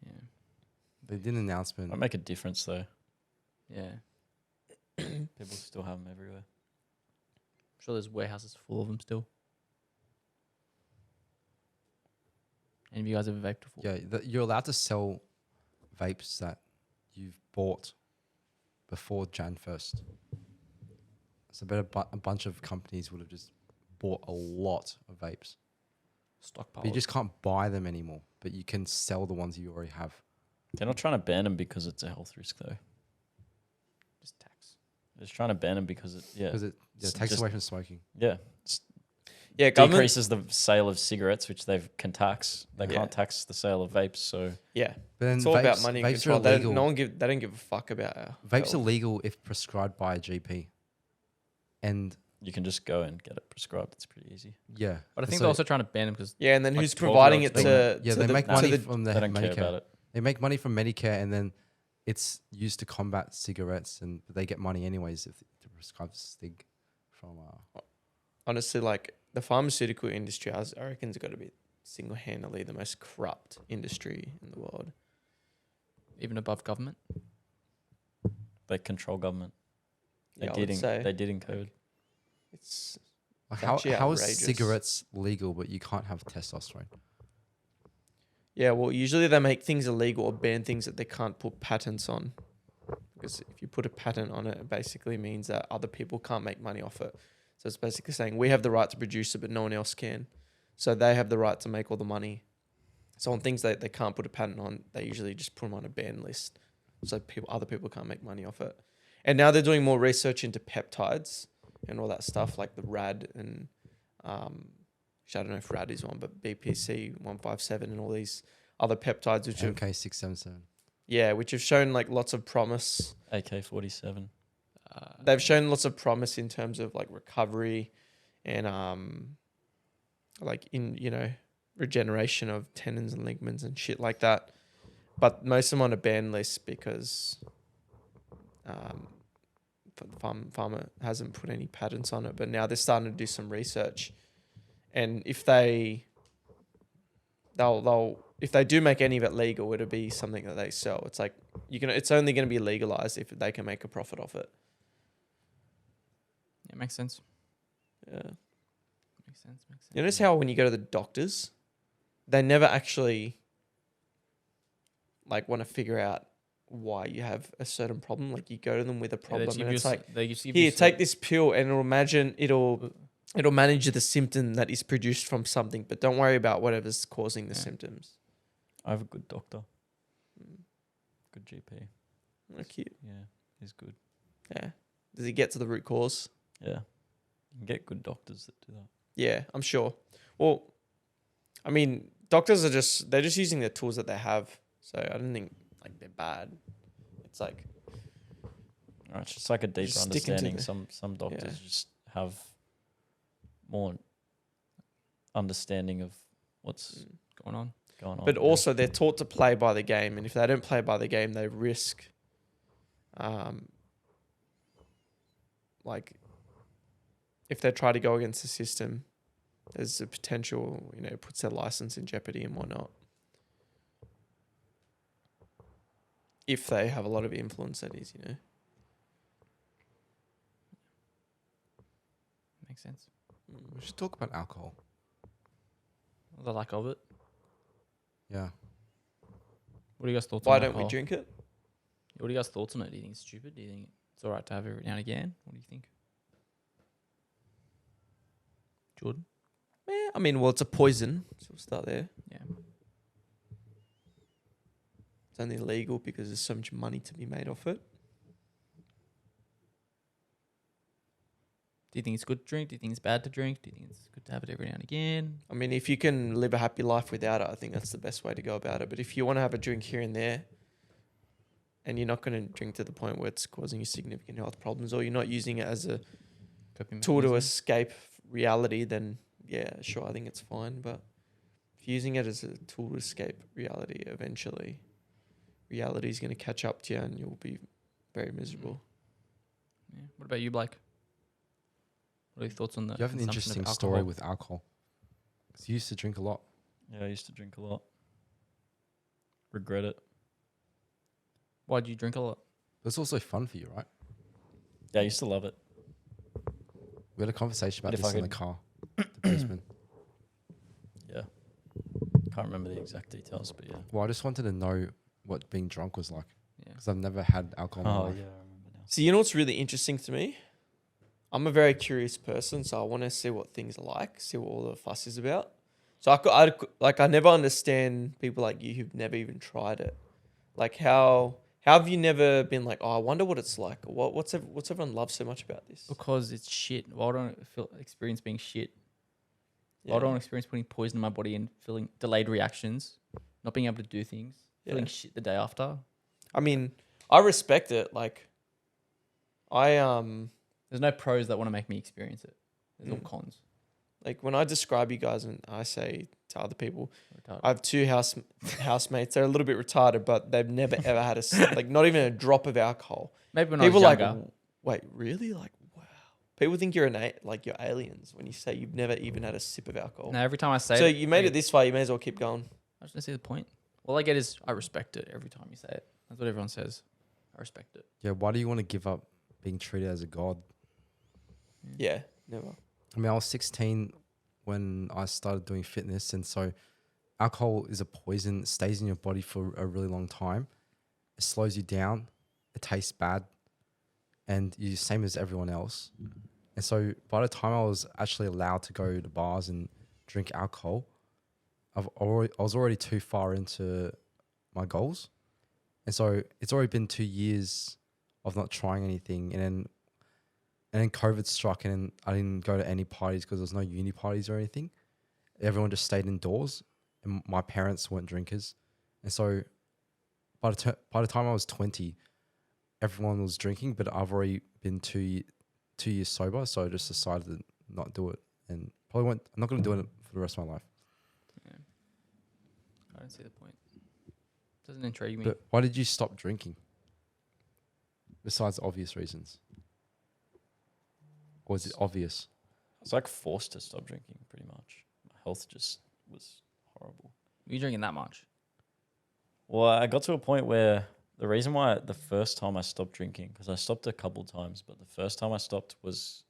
Yeah. They did an announcement. Might make a difference though. Yeah. People still have them everywhere. I'm sure there's warehouses full of them still. Any of you guys ever vaped before? Yeah, you're allowed to sell vapes that you've bought before Jan 1st. So a bunch of companies would have just bought a lot of vapes. Stockpile. But you just can't buy them anymore. But you can sell the ones you already have. They're not trying to ban them because it's a health risk though. just tax. They're just trying to ban them because it Because it It's takes just- away from smoking. Yeah, government. decreases the sale of cigarettes, which they can tax. They Yeah. can't tax the sale of vapes, so Yeah, But then it's all about vapes- money and vapes control. are They illegal. they don't give a fuck about Vapes are health. legal if prescribed by a GP. And you can just go and get it prescribed. It's pretty easy. yeah. But I think so- they're also trying to ban them because Yeah, and then like who's 12-year-olds providing it they- to? Yeah, to they the, make to money the, from the They don't care Medicare. about it. They make money from Medicare, and then it's used to combat cigarettes, and they get money anyways if to prescribe Stig from. honestly, like the pharmaceutical industry, I reckon, has got to be single-handedly the most corrupt industry in the world. even above government. They control government. They Yeah, I did. would say They did encode. it's Like It's actually how is outrageous. cigarettes legal, but you can't have testosterone? yeah. Well, usually they make things illegal or ban things that they can't put patents on, because if you put a patent on it, it basically means that other people can't make money off it. So it's basically saying we have the right to produce it, but no one else can. So they have the right to make all the money. So on things that they can't put a patent on, they usually just put them on a ban list, so other people can't make money off it. And now they're doing more research into peptides and all that stuff, like the RAD and which I don't know if RAD is one, but BPC 157 and all these other peptides, which have MK677. which have shown like lots of promise. AK-47. They've shown lots of promise in terms of like recovery and like in regeneration of tendons and ligaments and shit like that. But most of them on a ban list because pharma hasn't put any patents on it. But now they're starting to do some research, and if they they'll if they do make any of it legal, it'll be something that they sell. It's like it's only going to be legalized if they can make a profit off it. Yeah, makes sense. Yeah. Makes sense. You notice how when you go to the doctors, they never actually like want to figure out why you have a certain problem. Like you go to them with a problem, and it's like, they just give here, you take this pill, and it'll manage the symptom that is produced from something, but don't worry about whatever's causing the symptoms. I have a good doctor. Good GP. Oh, cute. Yeah, he's good. Yeah. Does he get to the root cause? Yeah. You can get good doctors that do that. Yeah, I'm sure. Well, I mean, doctors they're just using the tools that they have. So I don't think like they're bad. It's like It's just like a deeper Just sticking to understanding. Some doctors just have more understanding of what's going on. But also they're taught to play by the game, and if they don't play by the game, they risk like if they try to go against the system, there's a potential, it puts their license in jeopardy and whatnot. If they have a lot of influence, that is, Makes sense. We should talk about alcohol. The lack of it. Yeah. What are you guys' thoughts Why on don't alcohol? we drink it? What are you guys' thoughts on it? Do you think it's stupid? Do you think it's all right to have every now and again? What do you think? Jordan? Yeah, I mean, well, it's a poison, so we'll start there. Yeah. It's only illegal because there's so much money to be made off it. Do you think it's good to drink? Do you think it's bad to drink? Do you think it's good to have it every now and again? I mean, if you can live a happy life without it, I think that's the best way to go about it. But if you want to have a drink here and there, and you're not going to drink to the point where it's causing you significant health problems, or you're not using it as a Coping tool to mechanism? escape reality, then yeah, sure, I think it's fine. But if you're using it as a tool to escape reality, eventually reality is going to catch up to you and you'll be very miserable. Yeah. What about you, Blake? What are your thoughts on that? You have an interesting story with alcohol. 'Cause you used to drink a lot. Yeah, I used to drink a lot. Regret it. Why do you drink a lot? But it's also fun for you, right? Yeah, I used to love it. We had a conversation about But if this I in the could- car, the basement. Yeah. Can't remember the exact details, but yeah. Well, I just wanted to know what being drunk was like. Yeah. Because I've never had alcohol in my life. I remember now. So you know what's really interesting to me? I'm a very curious person, so I want to see what things are like, see what all the fuss is about. So I never understand people like you who've never even tried it. Like how have you never been like, oh, I wonder what it's like? What's everyone love so much about this? Because it's shit. Why don't I feel experience being shit? Yeah. Why don't I experience putting poison in my body and feeling delayed reactions, not being able to do things, feeling Yeah. shit the day after? I mean, I respect it. Like, There's no pros that want to make me experience it. There's all cons. like when I describe you guys and I say to other people, Retarded. I have two housemates. They're a little bit retarded, but they've never ever had not even a drop of alcohol. Maybe when People I was like, younger. wait, really? Like, wow. People think you're you're aliens when you say you've never even had a sip of alcohol. No, every time I say So it, you made it this far. You may as well keep going. I just don't see the point. All I get is I respect it every time you say it. That's what everyone says. I respect it. Yeah, why do you want to give up being treated as a god? Yeah, never. I mean, I was 16 when I started doing fitness, and so alcohol is a poison. It stays in your body for a really long time. It slows you down. It tastes bad, and you're the same as everyone else. And so by the time I was actually allowed to go to bars and drink alcohol, I was already too far into my goals. And so it's already been 2 years of not trying anything. And then COVID struck, and I didn't go to any parties because there was no uni parties or anything. Everyone just stayed indoors, and my parents weren't drinkers. And so by the time I was 20, everyone was drinking, but I've already been 2 years sober, so I just decided to not do it. And I'm not going to do it for the rest of my life. Yeah. I don't see the point. Doesn't intrigue me. But why did you stop drinking? Besides obvious reasons. Or is it obvious? I was like forced to stop drinking pretty much. My health just was horrible. You drinking that much? Well, I got to a point where the reason why the first time I stopped drinking, because I stopped a couple times, but the first time I stopped was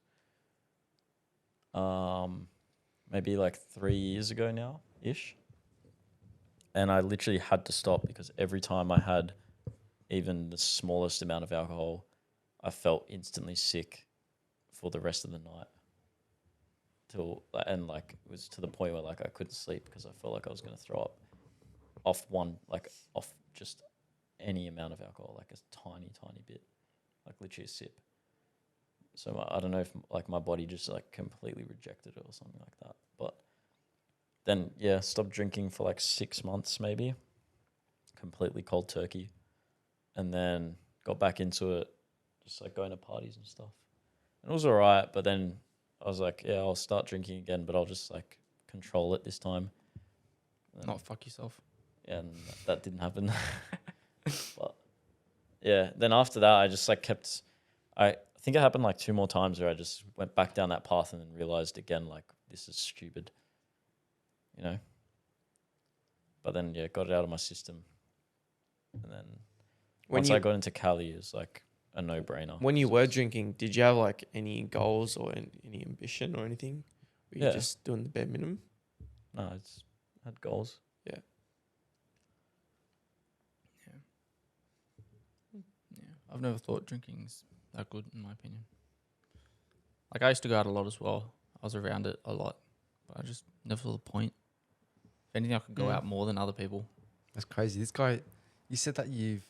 maybe like 3 years ago now ish. And I literally had to stop because every time I had even the smallest amount of alcohol, I felt instantly sick for the rest of the night. And like it was to the point where like I couldn't sleep because I felt like I was going to throw up off just any amount of alcohol, like a tiny bit, like literally a sip. So I don't know if like my body just like completely rejected it or something like that. But then yeah, stopped drinking for like 6 months maybe, completely cold turkey, and then got back into it, just like going to parties and stuff. And it was alright, but then I was like, yeah, I'll start drinking again, but I'll just like control it this time. And Not fuck yourself. yeah, and that didn't happen. But yeah, then after that, I just like kept. I think it happened like 2 more times where I just went back down that path and then realized again like this is stupid, you know. But then yeah, got it out of my system, and then once I got into Cali, it was like a no-brainer. When you were drinking, did you have like any goals or any ambition or anything? Were you Yeah. just doing the bare minimum? No, it's had goals. Yeah, I've never thought drinking's that good in my opinion. Like I used to go out a lot as well. I was around it a lot, but I just never saw the point. If anything, I could go out more than other people. That's crazy. This guy, you said that you've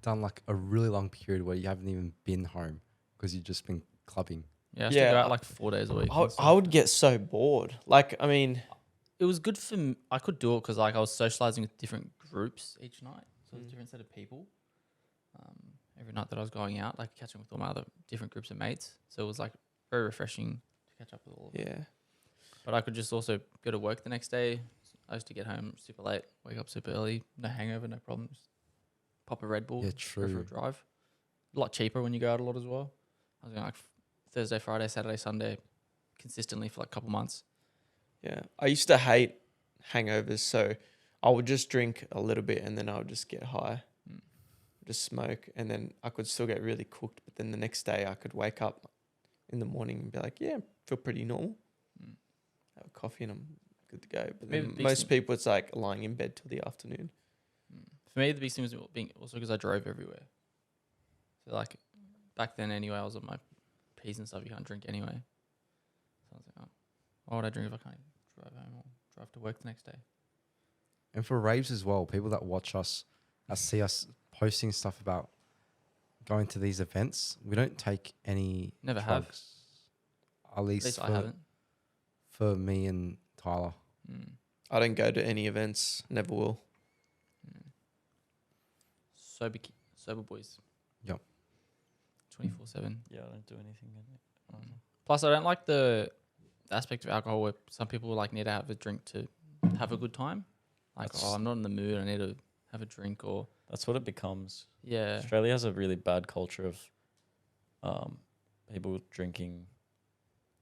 done like a really long period where you haven't even been home because you've just been clubbing. Yeah, I used to go out like 4 days a week. and I stuff. would get so bored. Like, I mean, It was good for me. I could do it because like I was socializing with different groups each night, so it was a different set of people. Every night that I was going out, like catching with all my other different groups of mates, so it was like very refreshing to catch up with all of them. yeah. But I could just also go to work the next day. I used to get home super late, wake up super early, no hangover, no problems. Pop a Red Bull, Yeah, go for a true. drive. A lot cheaper when you go out a lot as well. I was going like Thursday, Friday, Saturday, Sunday, consistently for like a couple months. Yeah. I used to hate hangovers, so I would just drink a little bit and then I would just get high, just smoke, and then I could still get really cooked. But then the next day I could wake up in the morning and be like, yeah, feel pretty normal. Have a coffee and I'm good to go. But Maybe then the most people, it's like lying in bed till the afternoon. For me, the biggest thing was being also because I drove everywhere. So like back then anyway, I was on my P's and stuff. You can't drink anyway. So I was like, oh, why would I drink if I can't drive home or drive to work the next day? And for raves as well, people that watch us, see us posting stuff about going to these events, we don't take any Never have. drugs. At At least least I haven't. for me and Tyler. I don't go to any events, never will. Sober boys. Yep. 24/7. Yeah, I don't do anything. Plus, I don't like the aspect of alcohol where some people like need to have a drink to have a good time. Like, That's- I'm not in the mood. I need to have a drink or That's what it becomes. yeah. Australia has a really bad culture of people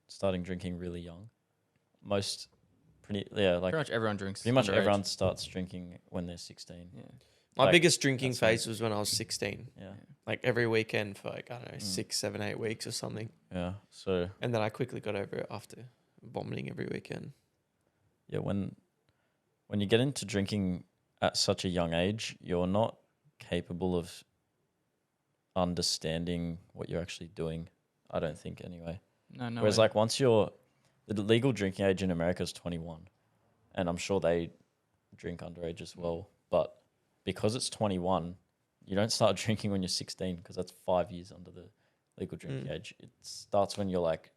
starting drinking really young. Pretty much everyone drinks. Pretty much underage. everyone starts drinking when they're 16. Yeah. My Like, biggest drinking that's phase was when I was 16. Yeah. Like every weekend for like, I don't know, 6, 7, 8 weeks or something. Yeah. So And then I quickly got over it after vomiting every weekend. yeah, when you get into drinking at such a young age, you're not capable of understanding what you're actually doing. I don't think anyway. No. Whereas way. like the legal drinking age in America is 21, and I'm sure they drink underage as well. But because it's 21, you don't start drinking when you're 16 because that's 5 years under the legal drinking age. It starts when you're like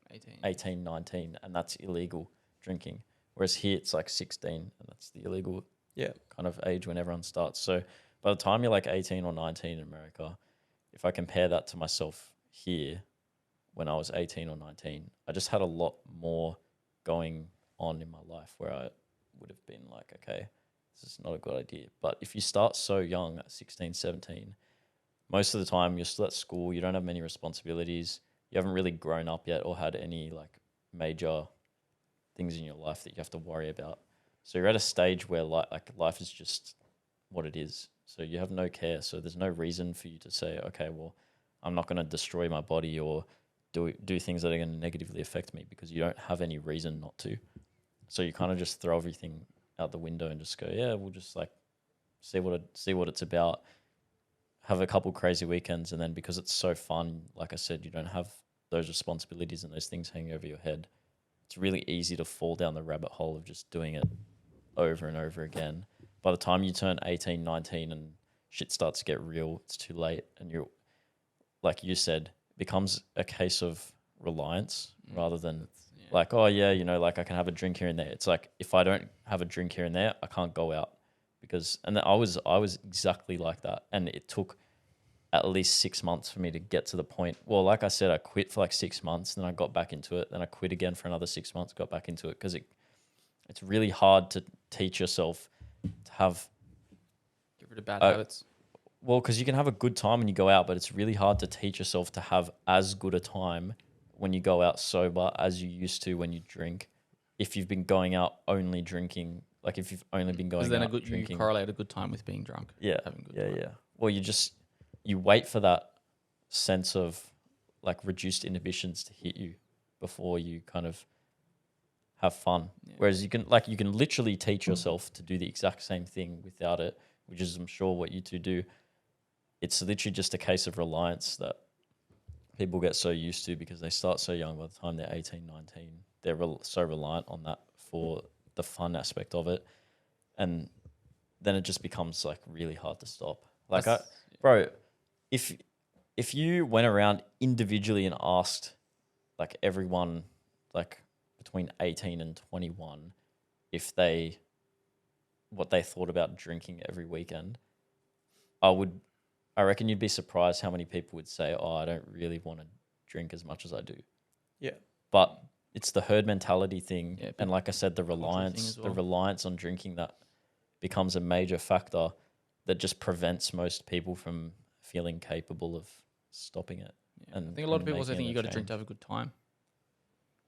18, 19, and that's illegal drinking. Whereas here it's like 16, and that's the illegal kind of age when everyone starts. So by the time you're like 18 or 19 in America, if I compare that to myself here when I was 18 or 19, I just had a lot more going on in my life where I would have been like, okay, this is not a good idea. But if you start so young at 16, 17, most of the time you're still at school, you don't have many responsibilities, you haven't really grown up yet or had any like major things in your life that you have to worry about. So you're at a stage where like life is just what it is. So you have no care. So there's no reason for you to say, okay, well, I'm not going to destroy my body or do things that are going to negatively affect me, because you don't have any reason not to. So you kind of just throw everything out the window and just go, yeah, we'll just like see what it's about. Have a couple crazy weekends, and then because it's so fun, like I said, you don't have those responsibilities and those things hanging over your head. It's really easy to fall down the rabbit hole of just doing it over and over again. By the time you turn 18, 19 and shit starts to get real, it's too late. And you're, like you said, it becomes a case of reliance rather than like, oh yeah, you know, like I can have a drink here and there. It's like, if I don't have a drink here and there, I can't go out, because, and I was exactly like that. And it took at least 6 months for me to get to the point. Well, like I said, I quit for like 6 months, then I got back into it. Then I quit again for another 6 months, got back into it, because it's really hard to teach yourself to have, Get rid of bad habits. well, because you can have a good time when you go out, but it's really hard to teach yourself to have as good a time when you go out sober as you used to when you drink. If you've been going out only drinking, like if you've only been going Because then out you drinking, correlate a good time with being drunk. yeah, Having a good yeah, time. yeah. Well, you wait for that sense of like reduced inhibitions to hit you before you kind of have fun. Yeah. Whereas you can literally teach yourself to do the exact same thing without it, which is, I'm sure, what you two do. It's literally just a case of reliance that people get so used to because they start so young. By the time they're 18, 19, they're so reliant on that for the fun aspect of it. And then it just becomes like really hard to stop. Like, bro, if you went around individually and asked like everyone like between 18 and 21 what they thought about drinking every weekend, I reckon you'd be surprised how many people would say, oh, I don't really want to drink as much as I do. Yeah. But it's the herd mentality thing. Yeah, and like I said, the cultural thing as well. reliance on drinking that becomes a major factor that just prevents most people from feeling capable of stopping it. Yeah. And I think a lot of people also making think you a got to drink to change. have a good time.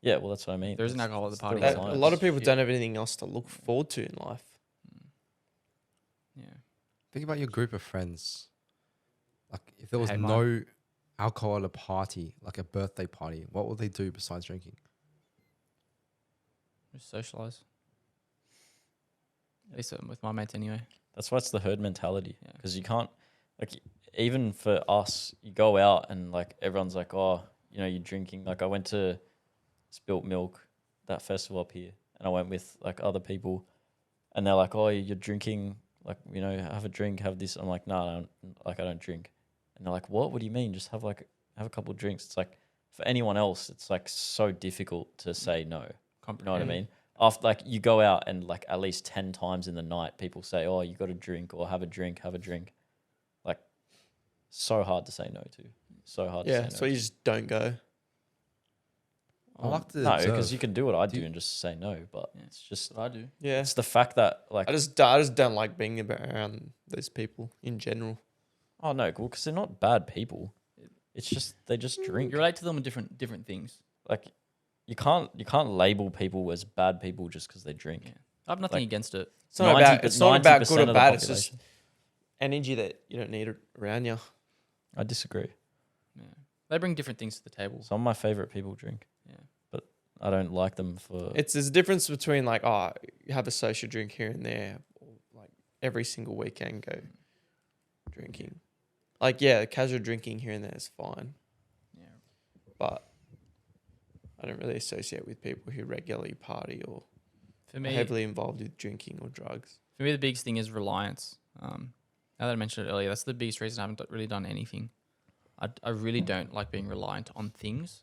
Yeah, well, that's what I mean. There isn't That's- alcohol at the it's party. A reliance. lot of people Shit. don't have anything else to look forward to in life. Yeah. Think about your group of friends. Like, if there was Hey, no alcohol at a party, like a birthday party, what would they do besides drinking? Just socialize. At least with my mates anyway. That's why it's the herd mentality. Yeah. Because you can't, like, even for us, you go out and like everyone's like, oh, you know, you're drinking. Like, I went to Spilt Milk, that festival up here, and I went with like other people, and they're like, oh, you're drinking. Like, you know, have a drink, have this. I'm like, no, I don't drink. And they're like, what? What do you mean? Just have a couple of drinks. It's like, for anyone else, it's like so difficult to say no. You know what I mean? After, like, you go out and like at least 10 times in the night, people say, oh, you got a drink, or have a drink. Like, so hard to say no to. So hard to say Yeah, no so to. you just don't go. I like to No, because observe. you can do what I Do do you- and just say no. But Yeah. it's just, What I do. Yeah, it's the fact that, like, I just don't like being around those people in general. oh no, well, because they're not bad people. It's just they just drink. You relate to them on different things. Like, you can't label people as bad people just because they drink. Yeah. I have nothing Like, against it. It's not about 90% good of or the bad. It's just population. energy that you don't need around you. I disagree. Yeah. They bring different things to the table. Some of my favorite people drink. Yeah. But I don't like them for. There's a difference between like, oh, you have a social drink here and there, or like every single weekend go drinking. Like, yeah, casual drinking here and there is fine, Yeah. but I don't really associate with people who regularly party or For are me, heavily involved with drinking or drugs. For me, the biggest thing is reliance. Now that I mentioned it earlier, that's the biggest reason I haven't really done anything. I really don't like being reliant on things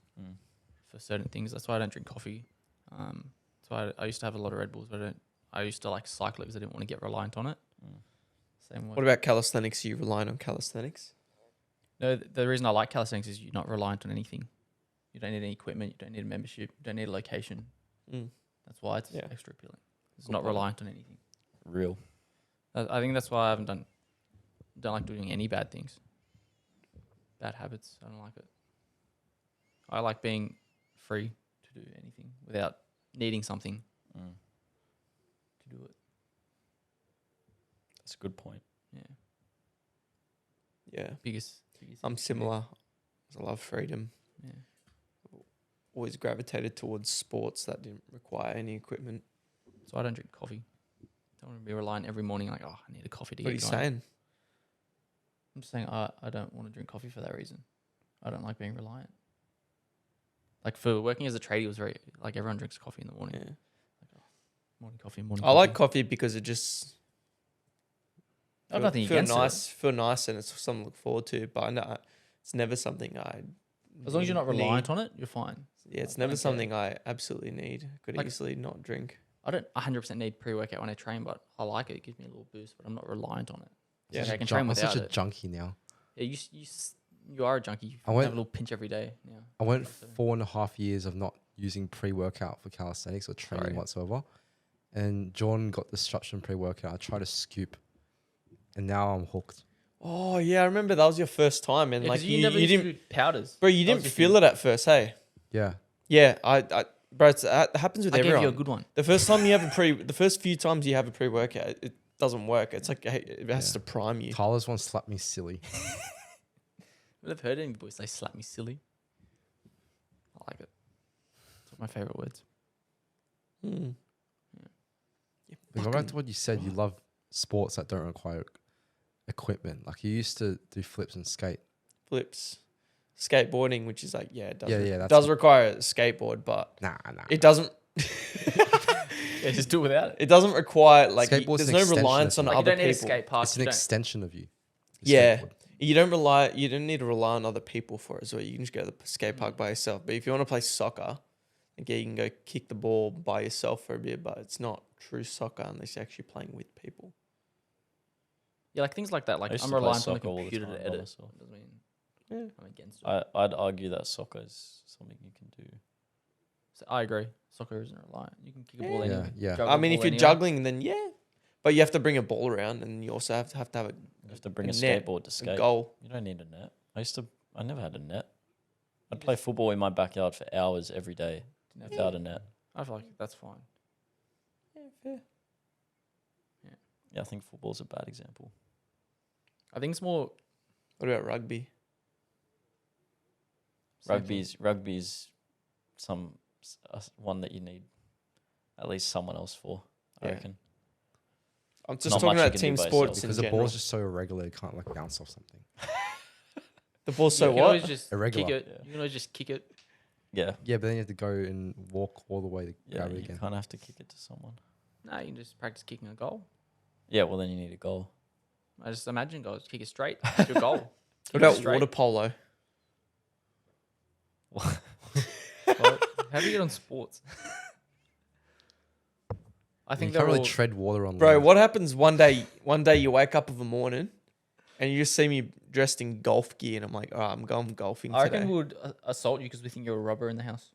for certain things. That's why I don't drink coffee. So I used to have a lot of Red Bulls, but I used to like cycle it because I didn't want to get reliant on it. Same way. What about calisthenics? Are you relying on calisthenics? No, the reason I like calisthenics is you're not reliant on anything. You don't need any equipment. You don't need a membership. You don't need a location. That's why it's extra appealing. It's not reliant on anything. Real. I think that's why I don't like doing any bad things. Bad habits. I don't like it. I like being free to do anything without needing something to do it. That's a good point. Yeah, Yeah. biggest I'm similar. I love freedom. Yeah. Always gravitated towards sports that didn't require any equipment. So I don't drink coffee. Don't want to be reliant every morning like, oh, I need a coffee to What are get you going. saying? I'm just saying I don't want to drink coffee for that reason. I don't like being reliant. Like for working as a tradie, it was very like everyone drinks coffee in the morning. Yeah. Morning coffee. I like coffee because it just I have nothing feel against nice. Feel nice, and it's something to look forward to. But no, it's never something I. it. As long as you're not reliant on it, you're fine. Yeah, it's I never don't care. something I absolutely need. Could Like- easily not drink. I don't 100% need pre-workout when I train, but I like it. It gives me a little boost, but I'm not reliant on it. Yeah. Like, I can Junk- train I'm without such a it. junkie now. Yeah, you are a junkie. You I have went- a little pinch every day. Yeah. I went So- 4.5 years of not using pre-workout for calisthenics or training Sorry. whatsoever. And John got the structure and pre-workout. I tried to scoop, and now I'm hooked. Oh yeah, I remember that was your first time, and Yeah, like 'cause you never used didn't, to do powders. bro. You That didn't was your feel thing. it at first, hey? Yeah. Yeah, bro, that happens with I gave everyone. you a good one. The first time you have the first few times you have a pre-workout, it doesn't work. It's like it has Yeah. to prime you. Tyler's one slapped me silly. I've heard any boys say slap me silly. I like it. It's one of my favorite words. Mm. Yeah. Yeah, But going back to fucking- what you said, you love sports that don't require equipment. Like you used to do flips and skate. flips, skateboarding, which is like it does. Yeah, that's does require a skateboard, but Nah. it doesn't. Yeah, just do it without it. It doesn't require like Skateboard's there's an no extension reliance of on you. Like you other don't need a people. skate park. It's an you don't- extension of you. the Yeah. skateboard. You don't need to rely on other people for it as well. You can just go to the skate park by yourself. But if you want to play soccer, like you can go kick the ball by yourself for a bit, but it's not true soccer unless you're actually playing with people. Yeah, like things like that. Like I used I'm to play reliant on the soccer all the computer time to by edit. myself. Doesn't mean Yeah. I'm against it. I'd argue that soccer is something you can do. So I agree. Soccer isn't reliant. You can kick a ball Yeah. anywhere. Yeah. juggle I a mean, if ball you're anywhere. juggling, then yeah. But you have to bring a ball around, and you also have to have You have to bring a net, skateboard to a skate. goal. You don't need a net. I never had a net. I'd play football in my backyard for hours every day Didn't have without a net. I feel like that's fine. Yeah, fair. Yeah, I think football's a bad example. I think it's more What about rugby? Rugby's one that you need at least someone else for, I Yeah. reckon. I'm just Not talking much you about can team do by sports yourself. in Because the general. ball's just so irregular, you can't like bounce off something. The ball's so you can what? always just Irregular. kick it. Yeah. You can always just kick it. Yeah. Yeah, but then you have to go and walk all the way to Yeah, grab it you again. kind of have to kick it to someone. No, you can just practice kicking a goal. Yeah, well then you need a goal. I just imagine goals. Kick it straight. It's your goal. What Kick it about straight. water polo? What? How do you get on sports? I think you can't they're really all, tread water on Bro, land. what happens one day you wake up of a morning and you just see me dressed in golf gear and I'm like, all right, I'm going golfing I today. reckon we would assault you because we think you're a robber in the house.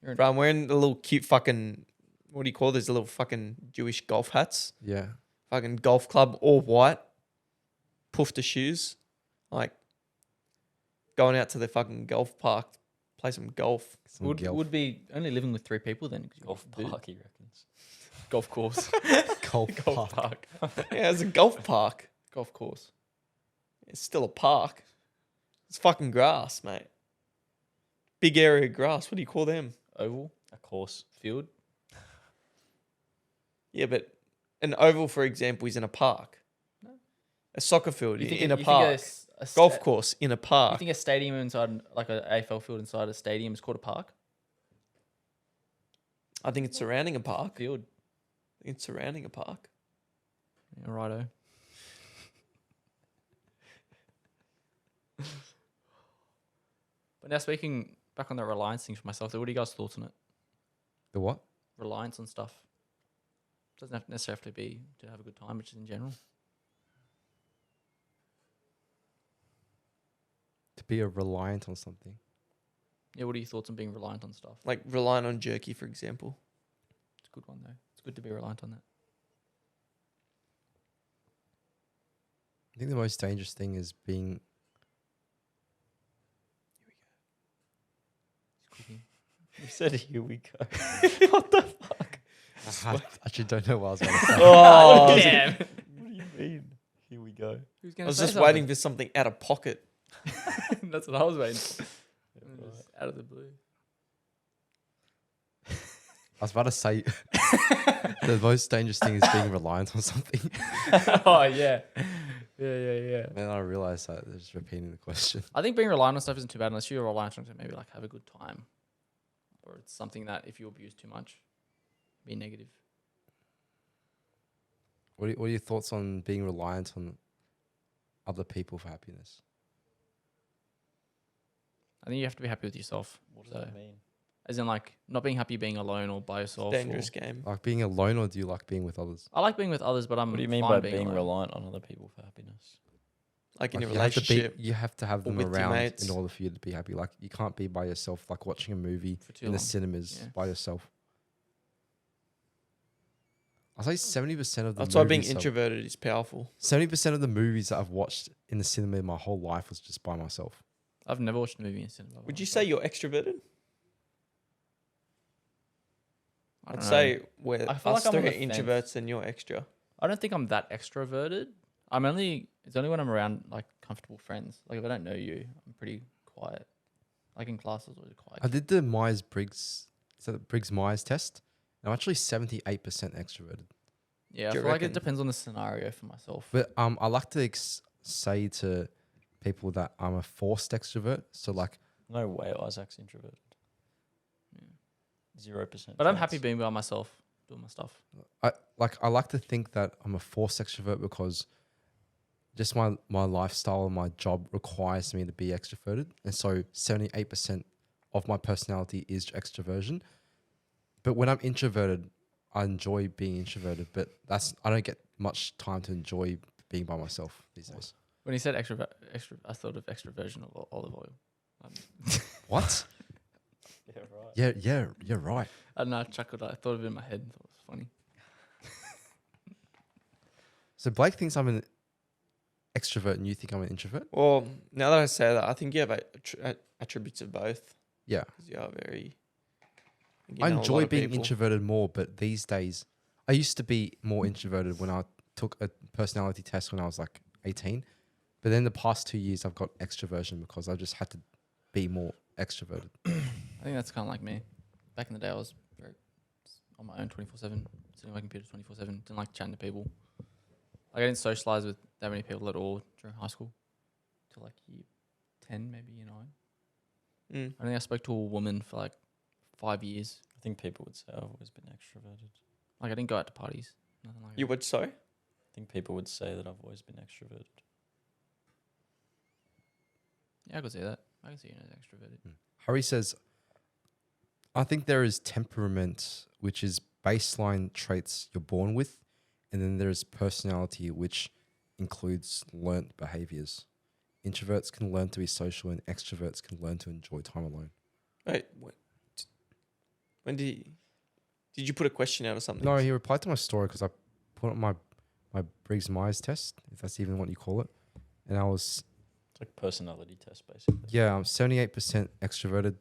Bro, I'm wearing the little cute fucking, what do you call these little fucking Jewish golf hats? Yeah. Fucking golf club, all white, poofter shoes. Like, going out to the fucking golf park, play some golf. Some Would gelf. would be only living with 3 people then. 'cause you've Golf got the boot. park, he reckons. Golf course. golf Golf park. park. Yeah, it's a golf park. Golf course. It's still a park. It's fucking grass, mate. Big area of grass. What do you call them? Oval. A course. Field. Yeah, but an oval, for example, is in a park. No. A soccer field You think in a you think park. a Golf course in a You park. think a stadium inside, like an AFL field inside a stadium, is called a park? I think it's surrounding a park. Field. I think it's surrounding a park. Yeah, righto. But now speaking back on that reliance thing for myself, what are you guys' thoughts on it? The what? Reliance on stuff. Doesn't necessarily have to be to have a good time, but just in general. To be a reliant on something. Yeah, what are your thoughts on being reliant on stuff? Like relying on jerky, for example. It's a good one though. It's good to be reliant on that. I think the most dangerous thing is being It's cooking. You said here we go. What the fuck? I actually don't know what I was going to say. Oh, Damn. what do you mean? Here we go. Who's I gonna was say just something? waiting for something out of pocket. That's what I was waiting for. Just out of the blue. I was about to say the most dangerous thing is being reliant on something. Oh yeah. Yeah. Then I realized that they're just repeating the question. I think being reliant on stuff isn't too bad unless you're reliant on to maybe like have a good time, or it's something that if you abuse too much, be negative. What are your thoughts on being reliant on other people for happiness? I think you have to be happy with yourself. What does So, that mean? as in like not being happy being alone or by yourself. Dangerous or- game. Like being alone, or do you like being with others? I like being with others, but I'm. What do you mean fine by being alone. reliant on other people for happiness? Like in a Like, you have to relationship. you have to have or them with your around mates. in order for you to be happy. Like you can't be by yourself, like watching a movie For too in the long. cinemas Yeah. by yourself. I'll say 70% of the That's why being movies I've- introverted is powerful. 70% of the movies that I've watched in the cinema in my whole life was just by myself. I've never watched a movie in cinema. Would you say you're extroverted? I I'd don't know. say we're I feel us like I'm on three the are fence. introverts and you're extra. I don't think I'm that extroverted. It's only when I'm around like comfortable friends. Like if I don't know you, I'm pretty quiet. Like in class, I was always a quiet. I did the Myers-Briggs, is that the Briggs-Myers test? And I'm actually 78% extroverted. Yeah, I Do you feel like it reckon? depends on the scenario for myself. But I like to say to people that I'm a forced extrovert. So like, No way, Isaac's introverted. 0%. But I'm happy chance. being by myself, doing my stuff. I like to think that I'm a forced extrovert because just my lifestyle and my job requires me to be extroverted. And so 78% of my personality is extroversion. But when I'm introverted, I enjoy being introverted, but I don't get much time to enjoy being by myself these days. When he said extra, I thought of extroversion of olive oil. What? Yeah, right. Yeah, you're right. I don't know, I chuckled. I thought of it in my head and thought it was funny. So Blake thinks I'm an extrovert and you think I'm an introvert? Well, now that I say that, I think you have attributes of both. Yeah. Because you are very. you I know a lot enjoy of being people. introverted more, but these days, I used to be more introverted when I took a personality test when I was like 18. But then the past 2 years, I've got extroversion because I just had to be more extroverted. I think that's kind of like me. Back in the day, I was very on my own 24/7, sitting on my computer 24/7. Didn't like chatting to people. Like I didn't socialize with that many people at all during high school, till like year 10, maybe year 9. I think I spoke to a woman for like 5 years. I think people would say I've always been extroverted. Like I didn't go out to parties, nothing like You that. would, sorry? I think people would say that I've always been extroverted. Yeah, I could see that. I can see you as extroverted. Harry says, I think there is temperament, which is baseline traits you're born with, and then there is personality, which includes learnt behaviors. Introverts can learn to be social, and extroverts can learn to enjoy time alone. Wait, when did you put a question out or something? No, he replied to my story because I put up my Briggs-Myers test, if that's even what you call it. And I was, It's like personality test, basically. I'm 78% extroverted,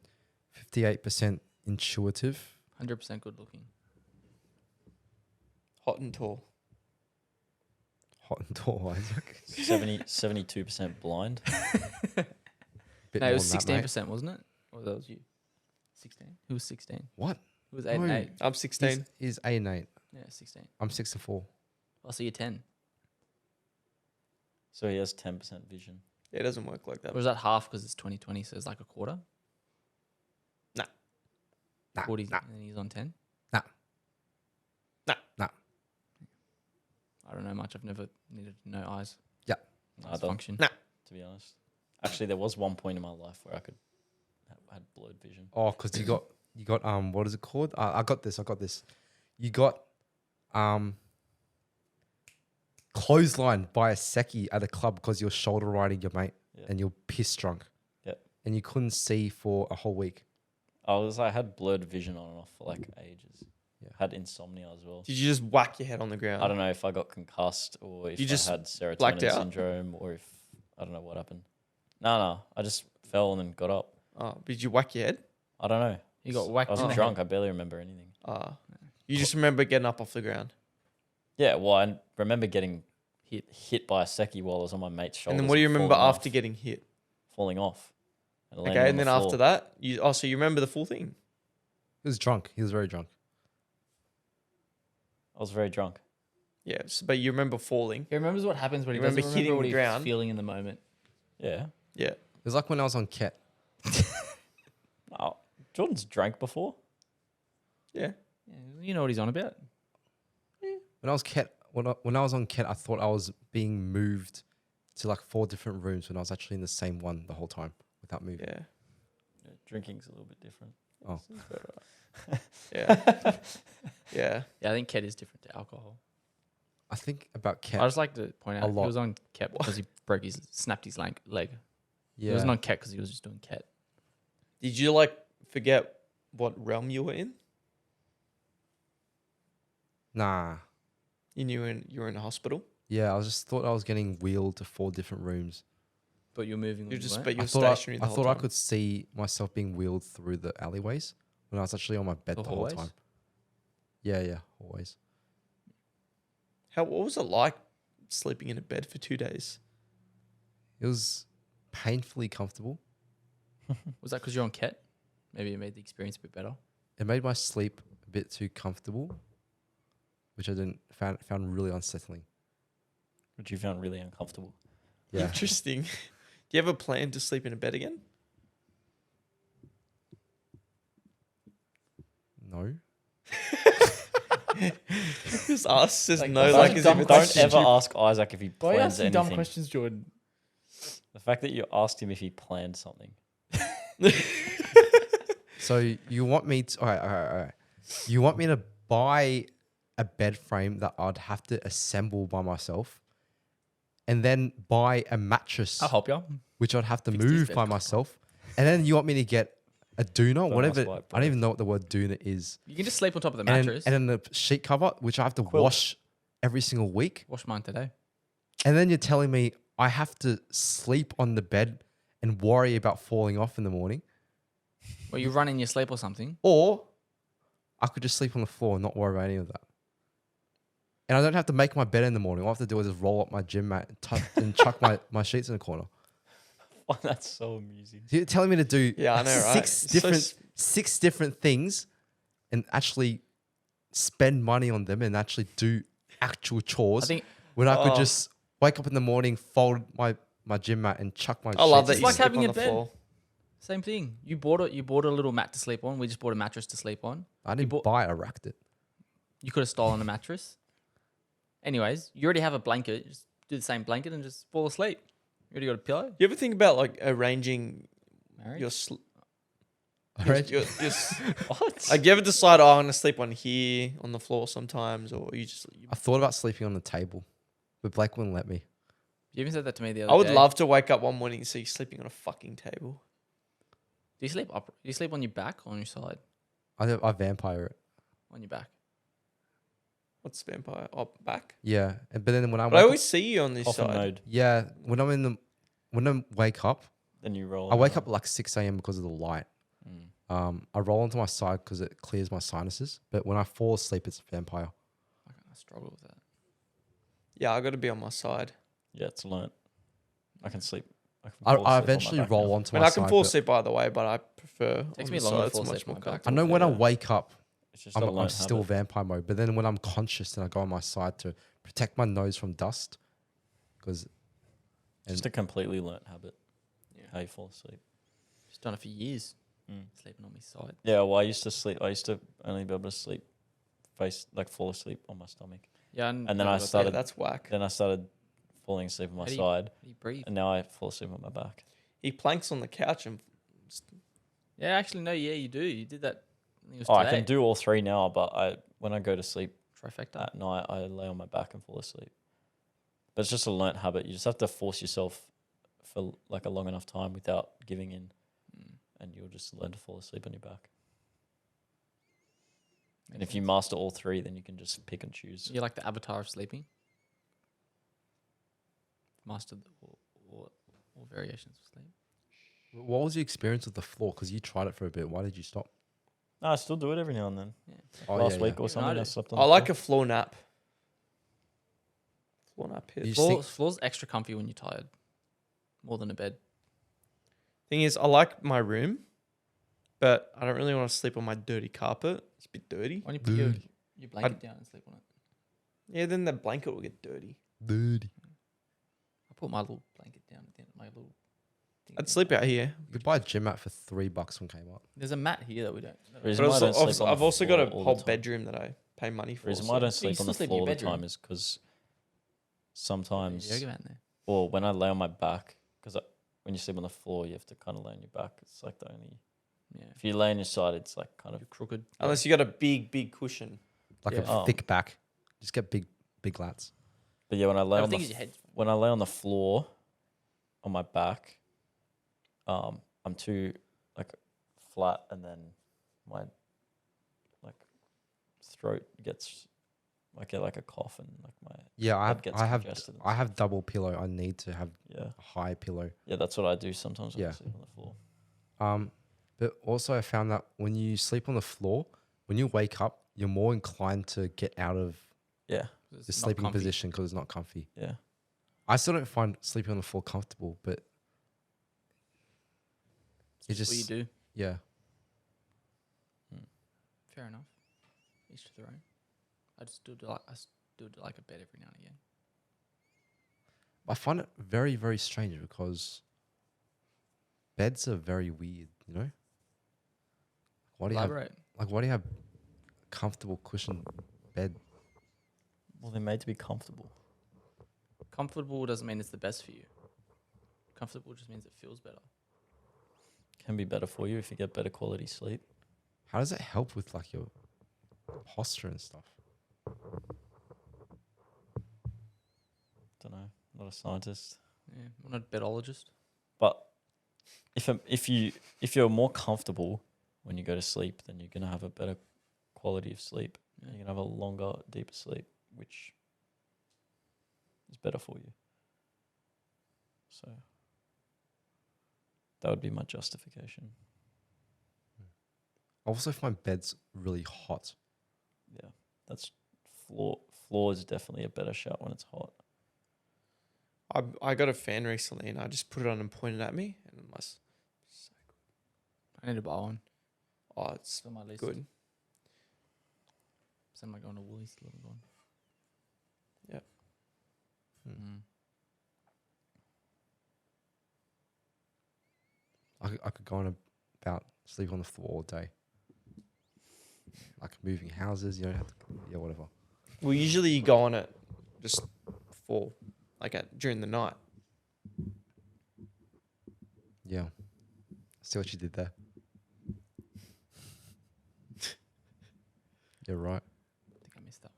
58% intuitive. 100% good looking. Hot and tall. Hot and tall, Isaac. 72% blind. Bit No, it more was than that, mate. 16%, wasn't it? Or that was you? 16? Who was 16? What? Who was 8 No. and 8? I'm 16. He's 8 and 8. Yeah, 16. I'm 6 and 4. I'll see you 10. So he has 10% vision. Yeah, it doesn't work like that. Or is that half because it's 2020, so it's like a quarter? Nah. 40 Nah. and he's on 10? Nah. Nah. Nah. I don't know much. I've never needed to know eyes. Yeah. I Eyes don't. function. Nah. To be honest. Actually, there was one point in my life where I had blurred vision. Oh, because you got what is it called? I got this. You got clotheslined by a secchi at a club because you're shoulder riding your mate Yeah. and you're piss drunk. Yep. And you couldn't see for a whole week. I had blurred vision on and off for like ages. Yeah. Had insomnia as well. Did you just whack your head on the ground? I don't know if I got concussed or if You just I had blacked serotonin out? syndrome or if I don't know what happened. No, I just fell and then got up. Oh, did you whack your head? I don't know. You got I whacked was in the drunk. head. I barely remember anything. You just remember getting up off the ground. Yeah, well, I remember getting hit by a secchi while I was on my mate's shoulder. And then what do you remember after getting hit? falling off? And landing Okay, on and the then floor. after that, so you remember the full thing? He was drunk. He was very drunk. I was very drunk. Yeah, but you remember falling. He remembers what happens, but he You remember doesn't hitting remember what the he ground? was feeling in the moment. Yeah. Yeah. It was like when I was on Ket. Oh, Jordan's drank before. Yeah. Yeah, you know what he's on about. When I was Ket, when I was on Ket, I thought I was being moved to like 4 different rooms when I was actually in the same one the whole time without moving. Yeah. Yeah, drinking's a little bit different. Oh. Yeah. Yeah. Yeah, I think Ket is different to alcohol. I think about Ket. I just like to point out lot. he was on Ket because he snapped his leg. Yeah. He wasn't on Ket because he was just doing Ket. Did you like forget what realm you were in? Nah. You knew you were in a hospital. Yeah, I just thought I was getting wheeled to 4 different rooms. But you're moving. You're just, weren't? but you're I thought stationary I the whole thought I time. could see myself being wheeled through the alleyways when I was actually on my bed The the whole hallways? time. Yeah, always. What was it like sleeping in a bed for 2 days? It was painfully comfortable. Was that because you're on Ket? Maybe it made the experience a bit better. It made my sleep a bit too comfortable, which I found really unsettling. Which you found really uncomfortable. Yeah. Interesting. Do you ever plan to sleep in a bed again? No. Just ask. Says Like, no. that's Like, a as dumb if Don't it's ever stupid. ask Isaac if he Why are you plans asking anything. dumb questions, Jordan? The fact that you asked him if he planned something. So you want me to? All right. You want me to buy a bed frame that I'd have to assemble by myself, and then buy a mattress I'll help you. which I'd have to Fix these move bed by covers. myself, and then you want me to get a doona, Don't whatever. ask why, I bro. don't even know what the word doona is, You can just sleep on top of the and mattress. then the sheet cover, which I have to Quilt. wash every single week, Wash mine today. and then you're telling me I have to sleep on the bed and worry about falling off in the morning, Well, you run in your sleep or something. or I could just sleep on the floor and not worry about any of that. And I don't have to make my bed in the morning. All I have to do is just roll up my gym mat and chuck my sheets in the corner. Oh, that's so amusing. So you're telling me to do Yeah, I know, right? six different things and actually spend money on them and actually do actual chores I think when I could Oh. just wake up in the morning, fold my gym mat and chuck my I love that sheets you like in. sleep having on a the bed. floor. same thing. You bought a little mat to sleep on. We just bought a mattress to sleep on. I didn't bought- buy it, I racked it. You could have stolen a mattress. Anyways, you already have a blanket. Just do the same blanket and just fall asleep. You already got a pillow. You ever think about like arranging Married. your sleep? Right? What? Like, you ever decide, oh, I'm gonna sleep on here on the floor sometimes, or you just? I thought about sleeping on the table, but Blake wouldn't let me. You even said that to me the other I would day. love to wake up one morning and see you sleeping on a fucking table. Do you sleep up? Do you sleep on your back or on your side? I vampire it. On your back. What's vampire? Oh, back. Yeah, but then when I But I wake always up, see you on this Coffin side. mode. yeah, when I wake up, Then you roll. I wake up at like 6 a.m. because of the light. Mm. I roll onto my side because it clears my sinuses. But when I fall asleep, it's vampire. I struggle with that. Yeah, I got to be on my side. Yeah, it's learnt. I can sleep. I can I fall asleep on my eventually back roll now. onto I mean, my I can side. fall but asleep either way, but I prefer. Takes on me the longer to side. fall It's asleep much more on my back. I comfortable. know when I Yeah. wake up, It's just a I'm learnt still habit. vampire mode. But then when I'm conscious, then I go on my side to protect my nose from dust. Because It's just a completely learnt habit. How you fall asleep. Just done it for years. Mm. Sleeping on my side. Yeah, well, I used to only be able to sleep, fall asleep on my stomach. Yeah, And then never I got that. started- Yeah, that's whack. Then I started falling asleep on my How do you- side, How do you breathe? and now I fall asleep on my back. He planks on the couch and Yeah, actually, no. Yeah, you do. You did that. I think it was Oh, I today. can do all three now, but when I go to sleep Trifecta. at night, I lay on my back and fall asleep. But it's just a learnt habit. You just have to force yourself for like a long enough time without giving in, and you'll just learn to fall asleep on your back. And if you master all three, then you can just pick and choose. You're like the avatar of sleeping. Mastered all variations of sleep. what was your experience with the floor? Because you tried it for a bit. Why did you stop? No, I still do it every now and then. Yeah. Oh, last yeah, week yeah. or Even I something. I do. slept on. I the like floor. a floor nap. Floor nap You hits. just think- Floor's extra comfy when you're tired, more than a bed. Thing is, I like my room, but I don't really want to sleep on my dirty carpet. It's a bit dirty. Why don't you put your blanket down and sleep on it? Yeah, then the blanket will get dirty. Dirty. I put my little blanket down at the end, my little. thing I'd down sleep there. out here. You could buy a gym mat for $3 from Kmart. There's a mat here that we don't. The reason But why I don't also, sleep on the I've also got a floor all the whole time- bedroom that I pay money The for. reason why I don't So you sleep on the still sleep in floor your all the time bedroom? is because There's sometimes, a yoga mat in there. or when I lay on my back, because when you sleep on the floor, you have to kind of lay on your back. It's like the only. Yeah. If you lay on your side, it's like kind of. You're crooked. Unless you got a big cushion. Like Yeah. a Oh. thick back. Just get big lats. But yeah, when I lay The on thing the is your head's fine. when I lay on the floor, on my back, I'm too like flat, and then my like throat gets. I get like a cough and like my Yeah, head gets congested and I stuff. have double pillow. I need to have Yeah, a high pillow. yeah, that's what I do sometimes when I Yeah. sleep on the floor. But also I found that when you sleep on the floor, when you wake up, you're more inclined to get out of Yeah, It's the not sleeping comfy. position because it's not comfy. yeah. I still don't find sleeping on the floor comfortable, but It's just what you do. yeah. Fair enough. Each to their own. I just do it like a bed every now and again. I find it very, very strange because beds are very weird, you know? Why do you Elaborate. why do you have comfortable cushion bed? Well, they're made to be comfortable. Comfortable doesn't mean it's the best for you. Comfortable just means it feels better. Can be better for you if you get better quality sleep. How does it help with like your posture and stuff? Don't know. Not a scientist. Yeah, I'm not a bedologist. But if you're more comfortable when you go to sleep, then you're gonna have a better quality of sleep. Yeah. You're gonna have a longer, deeper sleep, which is better for you. So that would be my justification. I also find beds really hot. Yeah, that's floor is definitely a better shout when it's hot. I got a fan recently and I just put it on and pointed at me and it was so I need to buy one. good. Oh, it's It's on my list. good. So am I going to Woolies? Still haven't gone. Yep. Mm. I could go on about sleep on the floor all day. Like moving houses, you don't have to, yeah, whatever. Well, usually you go on it just before, like during the night. Yeah. See what you did there. You're right. I think I missed that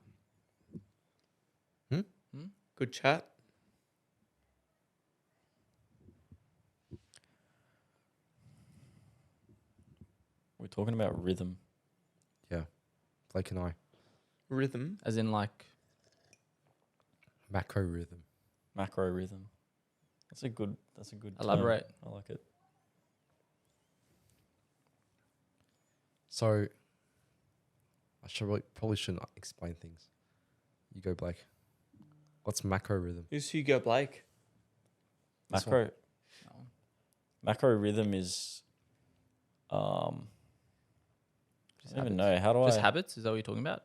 one. Good chat. We're talking about rhythm. Blake and I. Rhythm. As in, like, Macro rhythm. Macro rhythm. That's a good term. elaborate. I like it. So probably shouldn't explain things. You go, Blake. What's macro rhythm? Who's Hugo Blake? This Macro That one. macro rhythm is I Just don't even habits. know. How do Just I habits? Is that what you're talking about?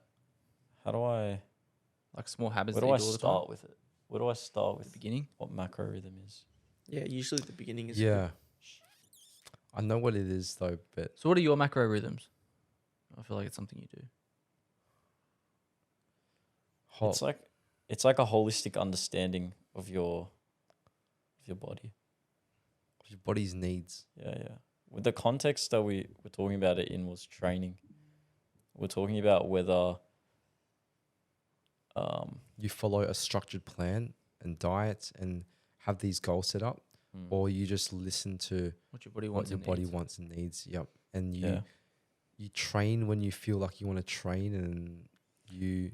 Like small habits where that do you I do all the time? start with it? Where do I start At with the beginning? what macro rhythm is? Yeah, usually the beginning is Yeah. I know what it is though, but So what are your macro rhythms? I feel like it's something you do. hot. It's like a holistic understanding of your body. Your body's needs. Yeah, yeah. With the context that we were talking about it in was training. We're talking about whether You follow a structured plan and diet and have these goals set up, or you just listen to What your body what wants your and body needs. wants and needs. Yep. And yeah. you train when you feel like you want to train, and you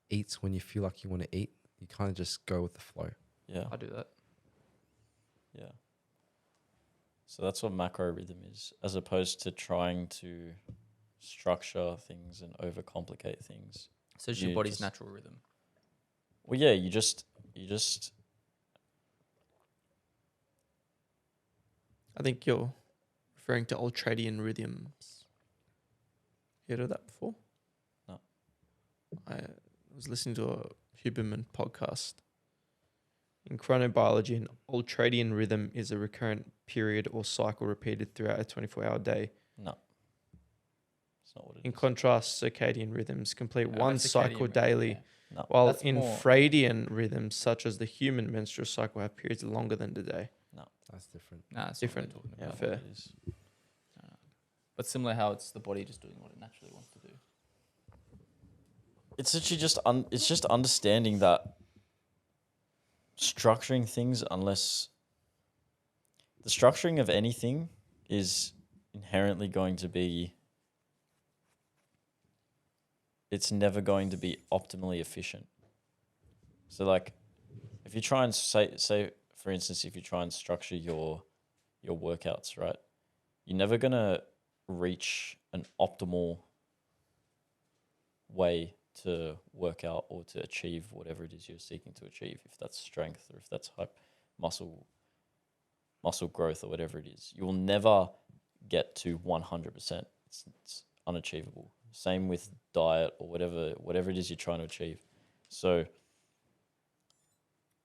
eat when you feel like you want to eat. You kind of just go with the flow. Yeah. I do that. Yeah. So that's what macro rhythm is, as opposed to trying to structure things and overcomplicate things. So it's your You body's just- natural rhythm. Well, yeah, you just I think you're referring to ultradian rhythms. You heard of that before? No. I was listening to a Huberman podcast. In chronobiology, an ultradian rhythm is a recurrent period or cycle repeated throughout a 24-hour day. no. It's not what it In is. contrast, circadian rhythms complete one That's circadian cycle rhythm, daily, yeah. No. while That's more- infradian rhythms, such as the human menstrual cycle, have periods longer than the day. That's different. Nah, that's Different. Not what Yeah, they're talking fair. about. It is. But similar how it's the body just doing what it naturally wants to do. It's actually just it's just understanding that structuring things, unless the structuring of anything is inherently going to be, it's never going to be optimally efficient. So like if you try and say for instance, if you try and structure your workouts, right, you're never gonna reach an optimal way to work out or to achieve whatever it is you're seeking to achieve, if that's strength or if that's muscle growth or whatever it is. You will never get to 100%. It's unachievable. Same with diet or whatever it is you're trying to achieve. So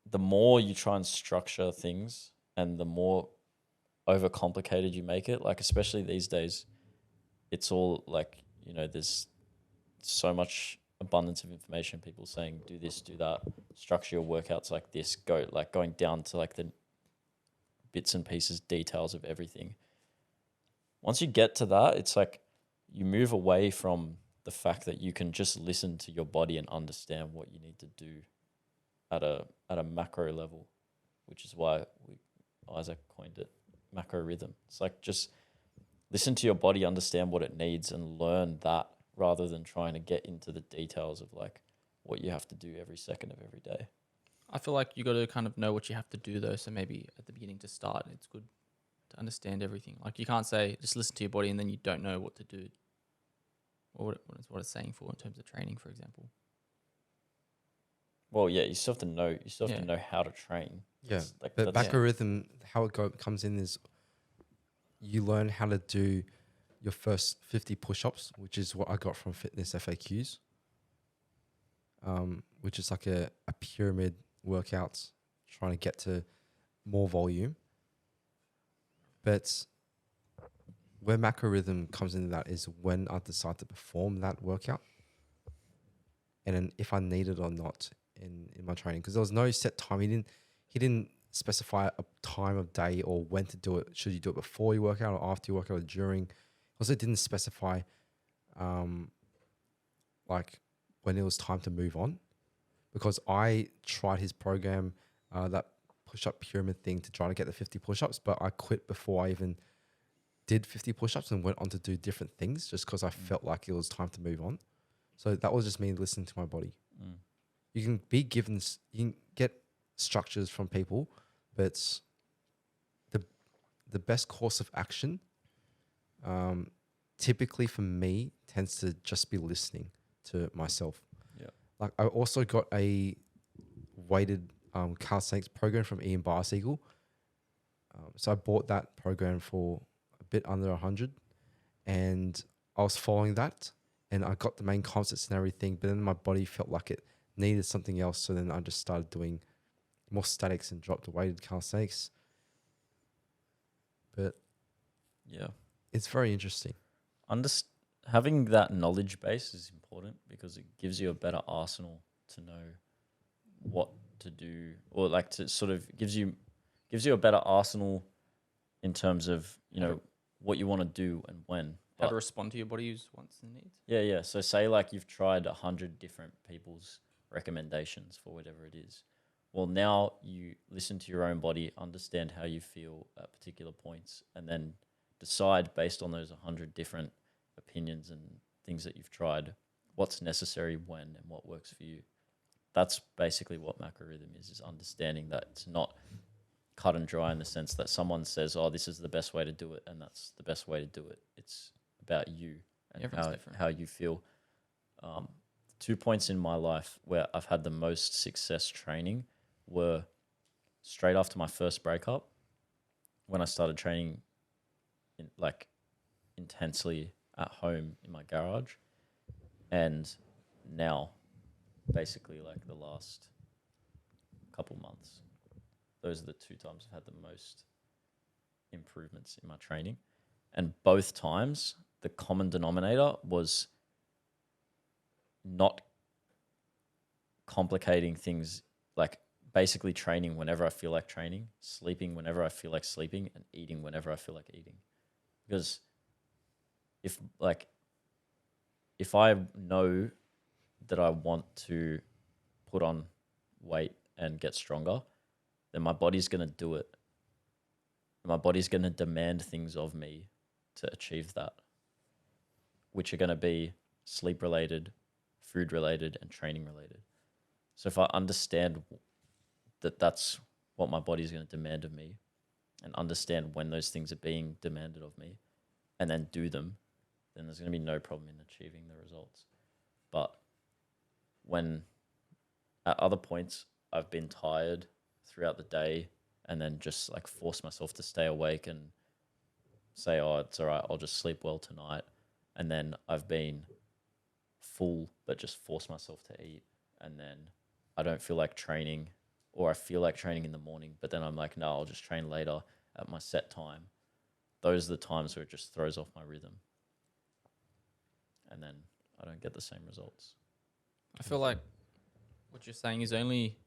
the more you try and structure things and the more overcomplicated you make it, like especially these days, it's all like, there's so much abundance of information, people saying do this, do that, structure your workouts like this, going down to like the bits and pieces, details of everything. Once you get to that, it's like you move away from the fact that you can just listen to your body and understand what you need to do at a macro level, which is why Isaac coined it macro rhythm. It's like just listen to your body, understand what it needs, and learn that rather than trying to get into the details of like what you have to do every second of every day. I feel like you got to kind of know what you have to do though. So maybe at the beginning to start, it's good to understand everything. Like you can't say just listen to your body and then you don't know what to do, or what it's saying for in terms of training, for example. Well, yeah, you still have to know. You still have Yeah. to know how to train. Yeah, It's like but that's- macrorhythm, how it comes in is you learn how to do your first 50 push-ups, which is what I got from Fitness FAQs, which is like a pyramid workout trying to get to more volume. But where macrorhythm comes into that is when I decide to perform that workout, and then if I need it or not in my training, because there was no set time. He didn't specify a time of day or when to do it. Should you do it before you work out or after you work out or during? Also, didn't specify like when it was time to move on, because I tried his program, that push-up pyramid thing, to try to get the 50 push-ups, but I quit before I even did 50 push-ups and went on to do different things just because I felt like it was time to move on. So that was just me listening to my body. Mm. You can be given, you can get structures from people, but the best course of action, typically for me, tends to just be listening to myself. Yeah. Like I also got a weighted calisthenics program from Ian Barseagle. So I bought that program for a bit under 100, and I was following that, and I got the main concepts and everything, but then my body felt like it needed something else. So then I just started doing more statics and dropped the weighted calisthenics. But Yeah. it's very interesting. Having that knowledge base is important because it gives you a better arsenal to know what to do, or like to sort of gives you a better arsenal in terms of, what you want to do and when. How to But- respond to your body's wants and needs. Yeah. So say like you've tried 100 different people's recommendations for whatever it is. Well, now you listen to your own body, understand how you feel at particular points, and then decide based on those 100 different opinions and things that you've tried, what's necessary when and what works for you. That's basically what macrorhythm is understanding that it's not cut and dry in the sense that someone says, oh, this is the best way to do it, and that's the best way to do it. It's about you and Everyone's different. how you feel. 2 points in my life where I've had the most success training were straight after my first breakup, when I started training intensely at home in my garage, and now, basically like the last couple months. Those are the 2 times I've had the most improvements in my training. And both times, the common denominator was not complicating things, like basically training whenever I feel like training, sleeping whenever I feel like sleeping, and eating whenever I feel like eating. Because if I know that I want to put on weight and get stronger, then my body's going to do it. My body's going to demand things of me to achieve that, which are going to be sleep related, food related, and training related. So if I understand that that's what my body's going to demand of me, and understand when those things are being demanded of me, and then do them, then there's going to be no problem in achieving the results. But when at other points I've been tired throughout the day, and then just like force myself to stay awake and say, oh, it's all right, I'll just sleep well tonight. And then I've been full, but just force myself to eat. And then I don't feel like training, or I feel like training in the morning, but then I'm like, no, I'll just train later at my set time. Those are the times where it just throws off my rhythm. And then I don't get the same results. I feel like what you're saying is only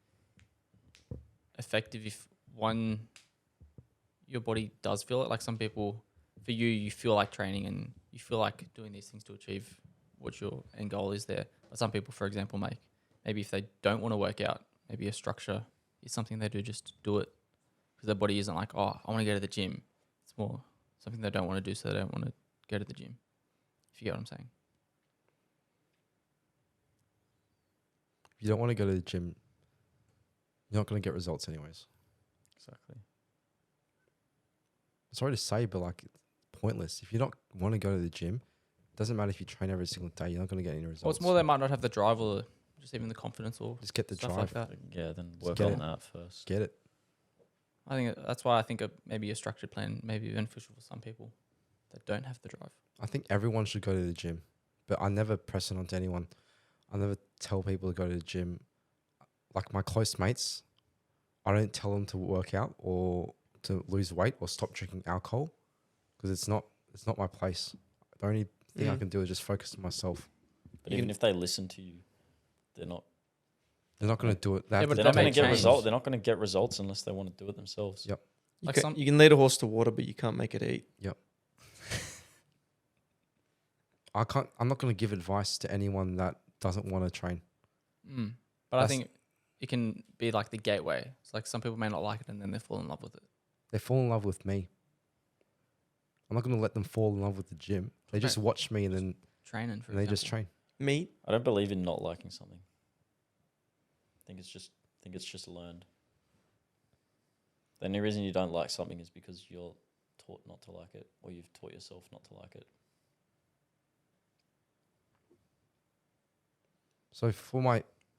effective if your body does feel it. Like some people, for you feel like training and you feel like doing these things to achieve what your end goal is there. But some people, for example, maybe if they don't want to work out, maybe a structure is something they do just to do it, because their body isn't like, oh, I want to go to the gym. It's more something they don't want to do, so they don't want to go to the gym. If you get what I'm saying. If you don't want to go to the gym, you're not going to get results anyways. Exactly. Sorry to say, but like, it's pointless. If you don't want to go to the gym, it doesn't matter if you train every single day, you're not going to get any results. Well, it's more they might not have the drive or just even the confidence or just get the stuff drive. like that. Yeah, then Just work get on it. that first. Get it. I think that's why I think maybe a structured plan may be beneficial for some people that don't have the drive. I think everyone should go to the gym, but I never press it onto anyone. I never tell people to go to the gym. Like my close mates, I don't tell them to work out or to lose weight or stop drinking alcohol, because it's not my place. The only thing I can do is just focus on myself. But even if they listen to you, they're not going to do it. Yeah, but they're not they going may to get change. results. They're not going to get results unless they want to do it themselves. Yep. You can lead a horse to water, but you can't make it eat. Yep. I'm not going to give advice to anyone that doesn't want to train. But I think it can be like the gateway. It's like some people may not like it and then they fall in love with it. They fall in love with me. I'm not going to let them fall in love with the gym. They just watch me and then Training for and they just train. Meat. I don't believe in not liking something. I think it's just learned. The only reason you don't like something is because you're taught not to like it, or you've taught yourself not to like it. So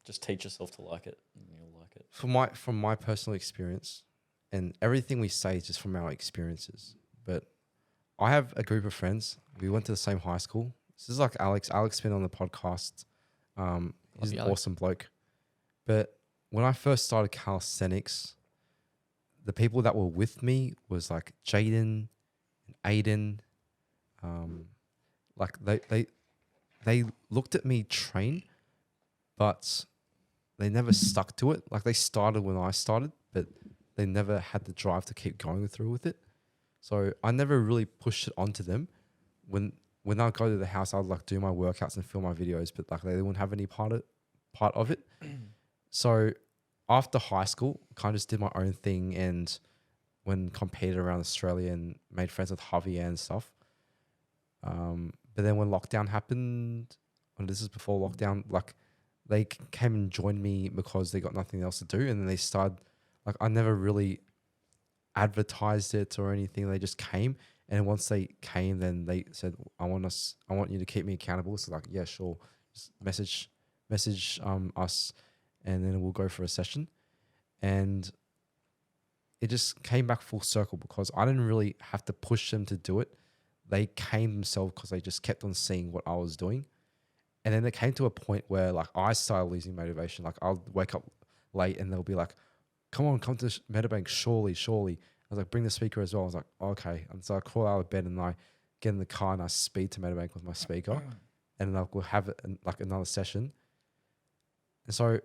Just teach yourself to like it, and you'll like it. from my personal experience, and everything we say is just from our experiences. But I have a group of friends. We went to the same high school. This is like Alex. Alex been on the podcast. He's an awesome bloke. But when I first started calisthenics, the people that were with me was like Jaden and Aiden. Like they looked at me train, but they never stuck to it. Like they started when I started, but they never had the drive to keep going through with it. So I never really pushed it onto them. When I go to the house, I'd like do my workouts and film my videos, but like they wouldn't have any part of it. So after high school, kind of just did my own thing, and when competed around Australia and made friends with Javier and stuff. But then when lockdown happened, and this is before lockdown, like they came and joined me because they got nothing else to do, and then they started. Like I never really advertised it or anything. They just came, And once they came, then they said, I want you to keep me accountable. So like, yeah, sure. Just message us, and then we'll go for a session. And it just came back full circle because I didn't really have to push them to do it. They came themselves because they just kept on seeing what I was doing. And then it came to a point where like I started losing motivation. Like I'll wake up late and they'll be like, come to Meadowbank, surely. I was like, bring the speaker as well. I was like, okay. And so I crawl out of bed and I get in the car and I speed to Meadowbank with my speaker. And then we'll have it like another session. And so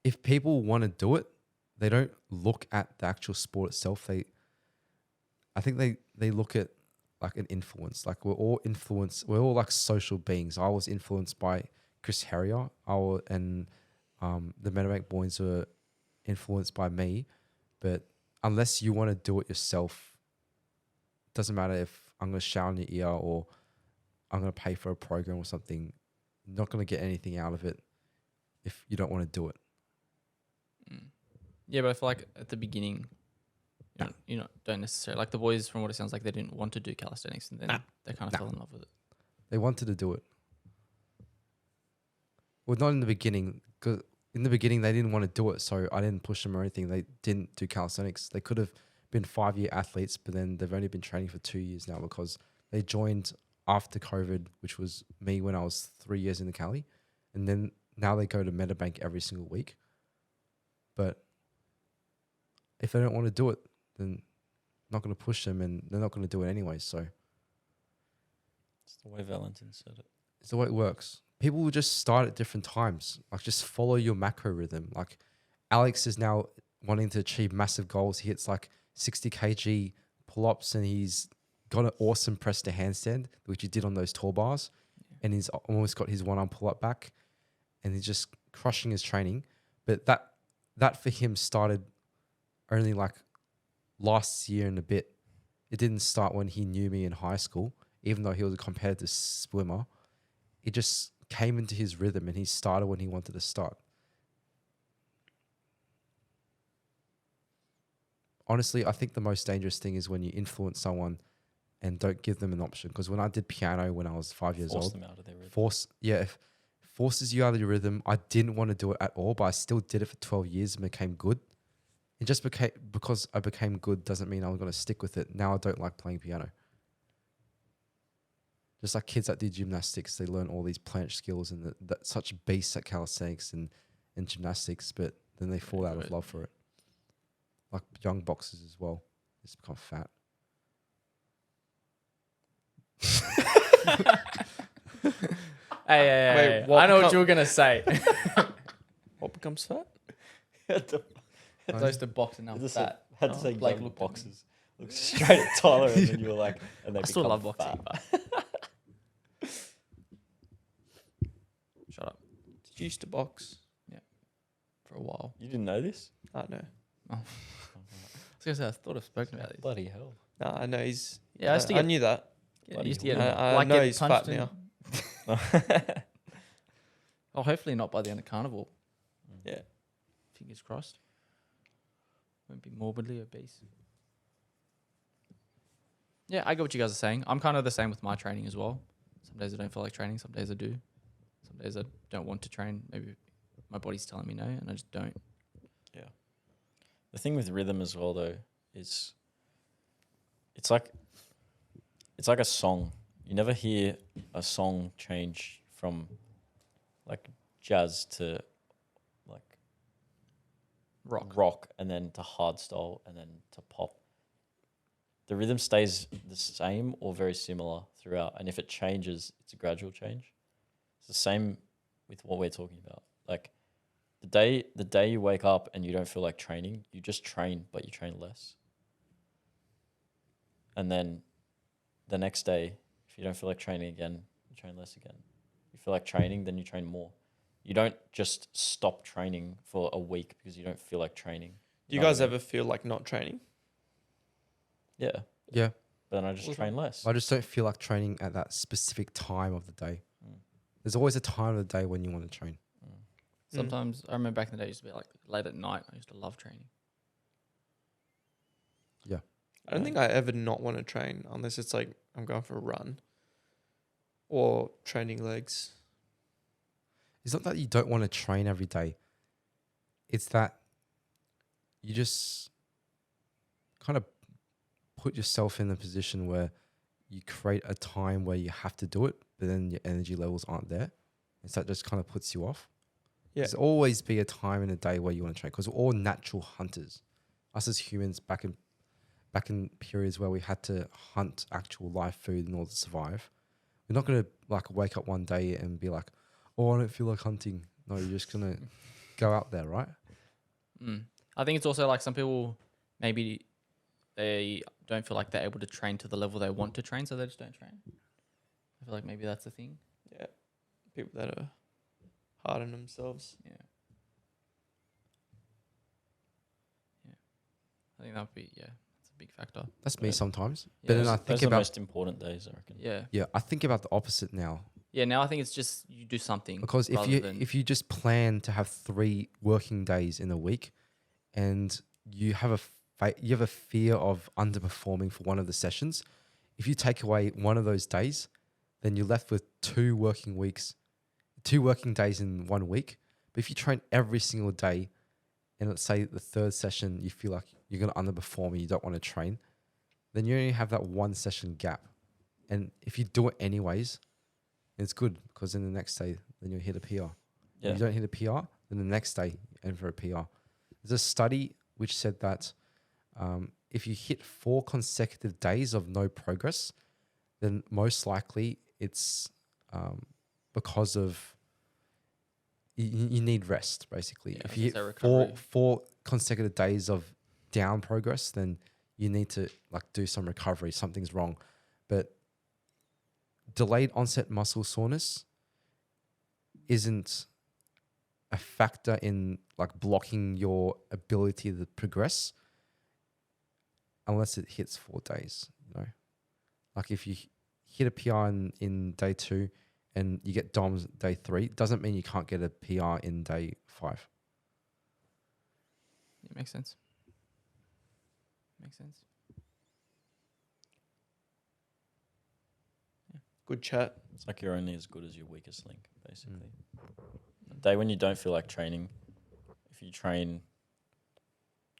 if people want to do it, they don't look at the actual sport itself. I think they look at like an influence. Like we're all influenced. We're all like social beings. I was influenced by Chris Harrier. And the Meadowbank boys were influenced by me. But unless you want to do it yourself, it doesn't matter if I'm going to shout in your ear or I'm going to pay for a program or something. You're not going to get anything out of it if you don't want to do it. Yeah, but I feel like at the beginning, don't necessarily like the boys. From what it sounds like, they didn't want to do calisthenics, and then they kind of fell in love with it. They wanted to do it. Well, not in the beginning, because in the beginning they didn't want to do it, so I didn't push them or anything. They didn't do calisthenics. They could have been 5-year athletes, but then they've only been training for 2 years now because they joined after COVID, which was me when I was 3 years in the Cali, and then now they go to Meadowbank every single week. But if they don't want to do it, then I'm not going to push them, and they're not going to do it anyway. So It's the way Valentin said it. it's the way it works. People will just start at different times. Like just follow your macro rhythm. Like Alex is now wanting to achieve massive goals. He hits like 60 kg pull-ups and he's got an awesome press to handstand, which he did on those tall bars. And he's almost got his one-arm pull-up back and he's just crushing his training. But that for him started only like last year and a bit. It didn't start when he knew me in high school, even though he was a competitive swimmer. It just came into his rhythm and he started when he wanted to start. Honestly, I think the most dangerous thing is when you influence someone and don't give them an option. Because when I did piano when I was 5 years Force old, them out of their rhythm. if forces you out of your rhythm. I didn't want to do it at all, but I still did it for 12 years and became good. It just became, because I became good doesn't mean I was going to stick with it. Now I don't like playing piano. Just like kids that do gymnastics, they learn all these planche skills and that such beasts at calisthenics and gymnastics, but then they fall out of love for it. Like young boxers as well, they just become fat. Hey, I know what you were gonna say. What becomes fat? I used to box enough fat. Had to say Blake young looked at me. boxers. Looked straight at Tyler, and then you were like, and they I still become love boxing, fat. but shut up. Did you used to box? Yeah. For a while. You didn't know this? I know. I was gonna say I thought I've spoken about this. Bloody hell! No, I know he's. Yeah, I used to I get. knew that. Yeah, I used to get. I know get he's punched fat now. Oh, hopefully not by the end of carnivore. Yeah. Fingers crossed. Won't be morbidly obese. Yeah, I get what you guys are saying. I'm kind of the same with my training as well. Some days I don't feel like training. Some days I do. Some days I don't want to train. Maybe my body's telling me no, and I just don't. Yeah. The thing with rhythm as well, though, is it's like a song. You never hear a song change from like jazz to like rock and then to hardstyle and then to pop. The rhythm stays the same or very similar throughout, and if it changes, it's a gradual change. It's the same with what we're talking about. Like the day you wake up and you don't feel like training, you just train, but you train less. And then the next day, if you don't feel like training again, you train less again. You feel like training, then you train more. You don't just stop training for a week because you don't feel like training. Do you guys ever feel like not training? Yeah. Yeah. But then I just train less. I just don't feel like training at that specific time of the day. There's always a time of the day when you want to train. Sometimes I remember back in the day, it used to be like late at night. I used to love training. Yeah. I don't think I ever not want to train unless it's like I'm going for a run or training legs. It's not that you don't want to train every day. It's that you just kind of put yourself in a position where you create a time where you have to do it, but then your energy levels aren't there. And so that just kind of puts you off. Yeah. There's always be a time in a day where you want to train because we're all natural hunters. Us as humans back in periods where we had to hunt actual live food in order to survive. We're not going to like wake up one day and be like, oh, I don't feel like hunting. No, you're just going to go out there, right? I think it's also like some people maybe they don't feel like they're able to train to the level they want to train, so they just don't train. I feel like maybe that's the thing. Yeah. People that are hard on themselves. Yeah. I think that would be, that's a big factor. That's me Yeah. sometimes. Yeah. But then Those I are think the about, most important days, I reckon. Yeah. yeah, I think about the opposite now. Yeah, now I think it's just you do something. Because rather than, if you just plan to have 3 working days in a week, and you have a fear of underperforming for one of the sessions, if you take away one of those days, then you're left with 2 working days in 1 week. But if you train every single day, and let's say the 3rd session you feel like you're going to underperform and you don't want to train, then you only have that 1 session gap. And if you do it anyways, it's good because then the next day, then you'll hit a PR. Yeah. If you don't hit a PR, then the next day you aim for a PR. There's a study which said that if you hit 4 consecutive days of no progress, then most likely it's because of you need rest, basically. Yeah, if I you was hit gonna say recovery. four consecutive days of down progress, then you need to like do some recovery. Something's wrong. But delayed onset muscle soreness isn't a factor in like blocking your ability to progress unless it hits 4 days, you know. Like if you hit a PR in day 2 and you get DOMS day 3, doesn't mean you can't get a PR in day 5. it makes sense. Makes sense. Good chat. It's like you're only as good as your weakest link, basically. A day when you don't feel like training, if you train,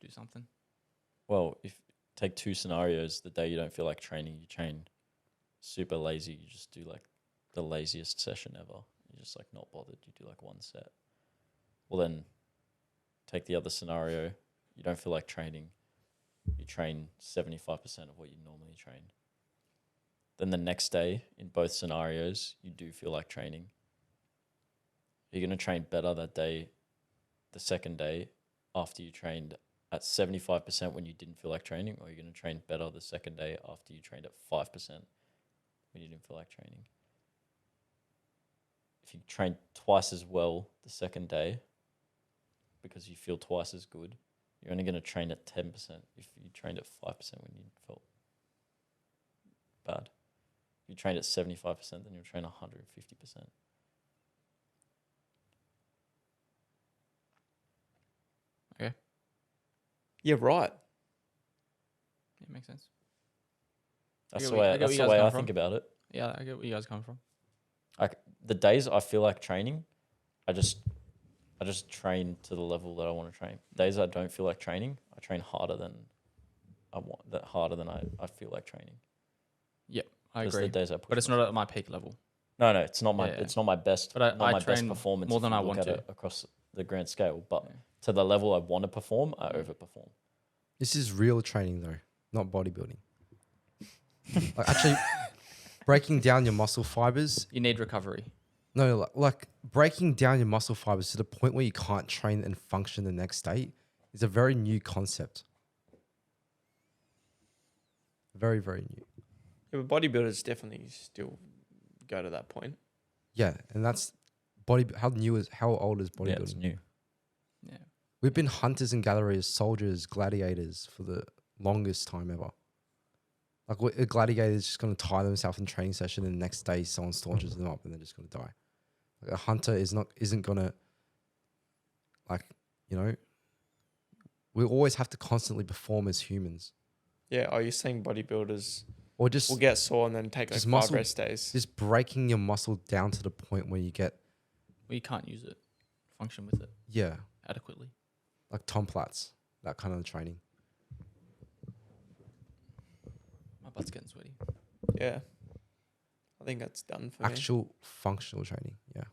Do something. well, if take 2 scenarios, the day you don't feel like training, you train super lazy, you just do like the laziest session ever. You're just like not bothered, you do like 1 set. Well, then take the other scenario, you don't feel like training, you train 75% of what you normally train. Then the next day, in both scenarios, you do feel like training. You're going to train better that day, the second day, after you trained at 75% when you didn't feel like training, or you're going to train better the second day after you trained at 5% when you didn't feel like training. If you train twice as well the second day because you feel twice as good, you're only going to train at 10% if you trained at 5% when you felt bad. If you trained at 75%, then you'll train 150%. Yeah, right. It makes sense. That's get the what- way. I get That's what the you way guys I come think from. about it. Yeah, I get where you guys come from. Like the days I feel like training, I just train to the level that I want to train. Days I don't feel like training, I train harder than I feel like training. Yep, I Those are agree. the days I push But it's myself. not at my peak level. No, it's not my Yeah. it's not my best. But I not my best train performance more if than you I look want at to. it across the grand scale. But to the level I want to perform, I overperform. This is real training though, not bodybuilding. Like actually breaking down your muscle fibers. You need recovery. No, like breaking down your muscle fibers to the point where you can't train and function the next day is a very new concept. Very, very new. Yeah, but bodybuilders definitely still go to that point. Yeah, and that's how old is bodybuilding? Yeah, it's new. Yeah. We've been hunters and gatherers, soldiers, gladiators for the longest time ever. Like a gladiator is just going to tire themselves in training session, and the next day someone staunches them up, and they're just going to die. Like a hunter isn't going to, like, you know, we always have to constantly perform as humans. Yeah. Are you saying bodybuilders or just will get sore and then take like just 5 muscle- rest days? just breaking your muscle down to the point where you get Well, you can't use it, function with it adequately. like Tom Platz, that kind of training. My butt's getting sweaty. Yeah. I think that's done for me. Actual functional training, yeah.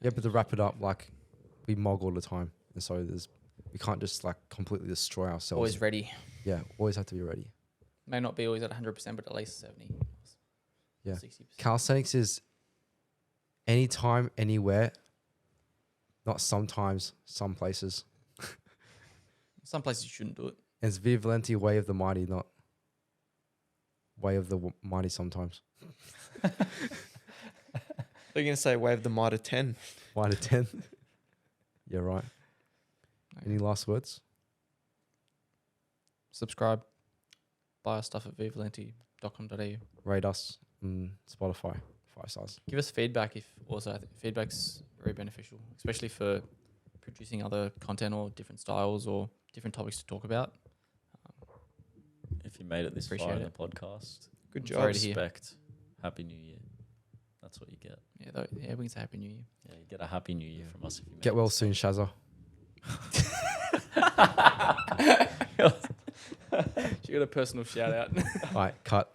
Yeah, but to wrap it up, like we mog all the time, and so we can't just like completely destroy ourselves. Always ready. Yeah, always have to be ready. May not be always at 100%, but at least 70. Yeah. 60%. Calisthenics is anytime, anywhere. Not sometimes, some places. Some places you shouldn't do it. And it's Viv Valenti, way of the mighty, not way of the mighty sometimes. They're going to say wave the mitre 10. 1 to 10. Yeah, right. Any last words? Subscribe. Buy our stuff at vivalenti.com.au. Rate us on Spotify, 5 stars. Give us feedback if also I think feedback's very beneficial, especially for producing other content or different styles or different topics to talk about. If you made it this far Appreciate in it. the podcast, Good Sorry job. to hear. respect. Happy New Year. That's what you get. Yeah, we can say Happy New Year. Yeah, you get a Happy New Year from us if you made Get it well this soon, Shazza. She got a personal shout out. All right, cut.